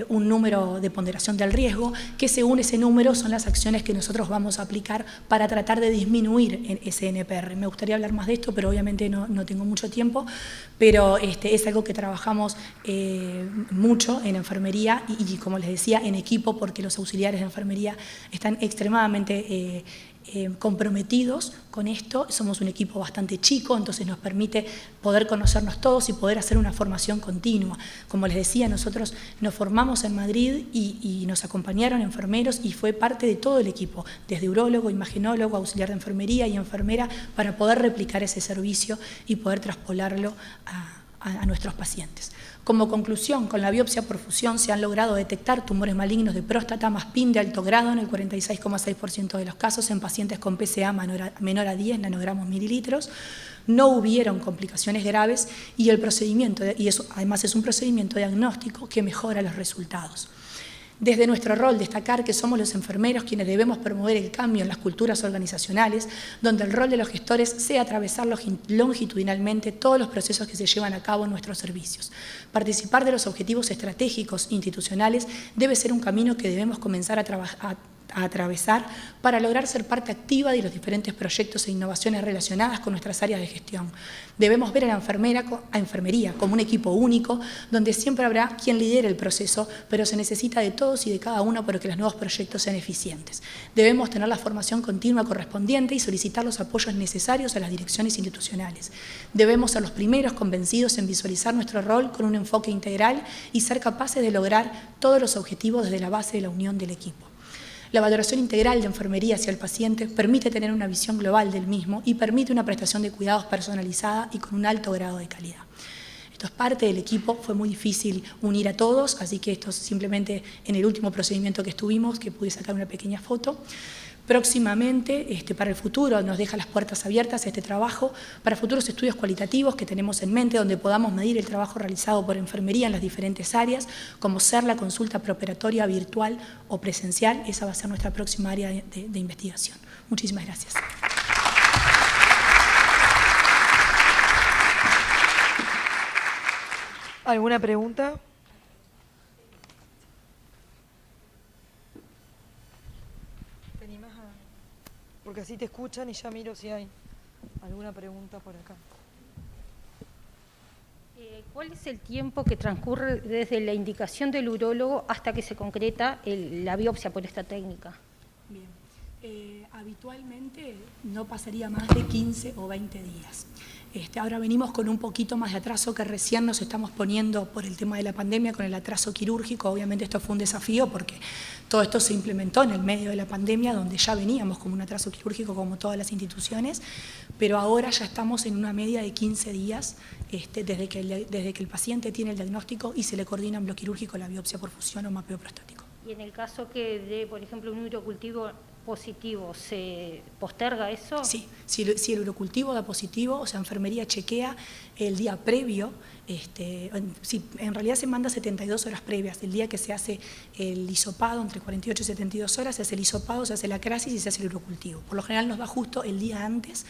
un número de ponderación del riesgo, que según ese número son las acciones que nosotros vamos a aplicar para tratar de disminuir ese NPR. Me gustaría hablar más de esto, pero obviamente no tengo mucho tiempo, pero es algo que trabajamos mucho en enfermería y como les decía, en equipo, porque los auxiliares de enfermería están extremadamente comprometidos con esto. Somos un equipo bastante chico, entonces nos permite poder conocernos todos y poder hacer una formación continua. Como les decía, nosotros nos formamos en Madrid y nos acompañaron enfermeros y fue parte de todo el equipo, desde urólogo, imagenólogo, auxiliar de enfermería y enfermera, para poder replicar ese servicio y poder traspolarlo a nuestros pacientes. Como conclusión, con la biopsia por fusión se han logrado detectar tumores malignos de próstata más PIN de alto grado en el 46,6% de los casos en pacientes con PSA menor a 10 nanogramos mililitros. No hubieron complicaciones graves y el procedimiento, y eso además es un procedimiento diagnóstico que mejora los resultados. Desde nuestro rol, destacar que somos los enfermeros quienes debemos promover el cambio en las culturas organizacionales, donde el rol de los gestores sea atravesar longitudinalmente todos los procesos que se llevan a cabo en nuestros servicios. Participar de los objetivos estratégicos institucionales debe ser un camino que debemos comenzar a atravesar para lograr ser parte activa de los diferentes proyectos e innovaciones relacionadas con nuestras áreas de gestión. Debemos ver a la enfermería como un equipo único, donde siempre habrá quien lidere el proceso, pero se necesita de todos y de cada uno para que los nuevos proyectos sean eficientes. Debemos tener la formación continua correspondiente y solicitar los apoyos necesarios a las direcciones institucionales. Debemos ser los primeros convencidos en visualizar nuestro rol con un enfoque integral y ser capaces de lograr todos los objetivos desde la base de la unión del equipo. La valoración integral de enfermería hacia el paciente permite tener una visión global del mismo y permite una prestación de cuidados personalizada y con un alto grado de calidad. Esto es parte del equipo, fue muy difícil unir a todos, así que esto es simplemente en el último procedimiento que estuvimos, que pude sacar una pequeña foto. Próximamente, para el futuro, nos deja las puertas abiertas este trabajo para futuros estudios cualitativos que tenemos en mente, donde podamos medir el trabajo realizado por enfermería en las diferentes áreas, como ser la consulta preoperatoria virtual o presencial. Esa va a ser nuestra próxima área de investigación. Muchísimas gracias. ¿Alguna pregunta? Porque así te escuchan y ya miro si hay alguna pregunta por acá. ¿Cuál es el tiempo que transcurre desde la indicación del urólogo hasta que se concreta la biopsia por esta técnica? Bien, habitualmente no pasaría más de 15 o 20 días. Ahora venimos con un poquito más de atraso que recién nos estamos poniendo por el tema de la pandemia con el atraso quirúrgico. Obviamente esto fue un desafío porque todo esto se implementó en el medio de la pandemia, donde ya veníamos con un atraso quirúrgico como todas las instituciones, pero ahora ya estamos en una media de 15 días desde que el paciente tiene el diagnóstico y se le coordina en bloque quirúrgico la biopsia por fusión o mapeo prostático. Y en el caso que de, por ejemplo, un urocultivo positivo, ¿se posterga eso? Sí, si el urocultivo da positivo, o sea, enfermería chequea el día previo, en realidad se manda 72 horas previas, el día que se hace el hisopado, entre 48 y 72 horas, se hace el hisopado, se hace la crasis y se hace el urocultivo. Por lo general nos da justo el día antes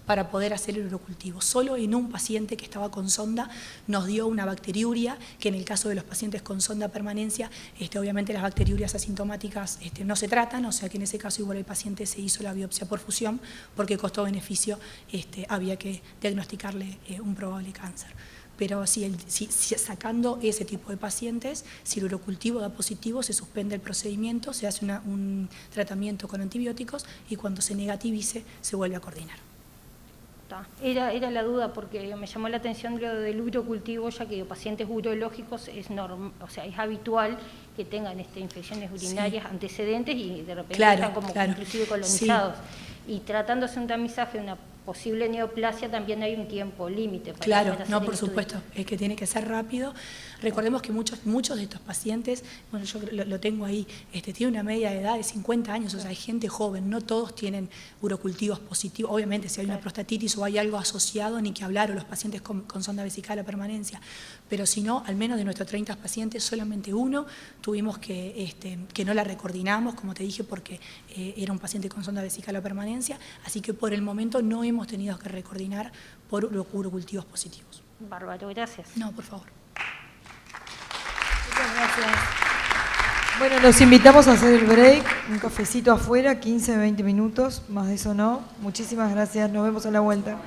para poder hacer el urocultivo. Solo en un paciente que estaba con sonda nos dio una bacteriuria, que en el caso de los pacientes con sonda permanencia, obviamente las bacteriurias asintomáticas no se tratan, o sea que en ese caso igual el paciente se hizo la biopsia por fusión, porque costo-beneficio había que diagnosticarle un probable cáncer. Pero si sacando ese tipo de pacientes, si el urocultivo da positivo, se suspende el procedimiento, se hace un tratamiento con antibióticos y cuando se negativice se vuelve a coordinar. Era la duda porque me llamó la atención lo del urocultivo, ya que pacientes urológicos es habitual que tengan infecciones urinarias, antecedentes y de repente están como inclusive colonizados. Sí. Y tratándose un tamizaje, una posible neoplasia, también hay un tiempo límite. Claro, no, por supuesto, es que tiene que ser rápido. Recordemos que muchos de estos pacientes, bueno, yo lo tengo ahí, tienen una media de edad de 50 años, o sea, hay gente joven, no todos tienen urocultivos positivos, obviamente si hay una prostatitis o hay algo asociado, ni que hablar, o los pacientes con sonda vesical a permanencia, pero si no, al menos de nuestros 30 pacientes, solamente uno tuvimos que no la recoordinamos, como te dije, porque era un paciente con sonda vesical a permanencia, así que por el momento no hemos tenido que recoordinar por urocultivos positivos. Bárbaro, gracias. No, por favor. Muchas gracias. Bueno, los invitamos a hacer el break, un cafecito afuera, 15, 20 minutos, más de eso no. Muchísimas gracias, nos vemos a la vuelta.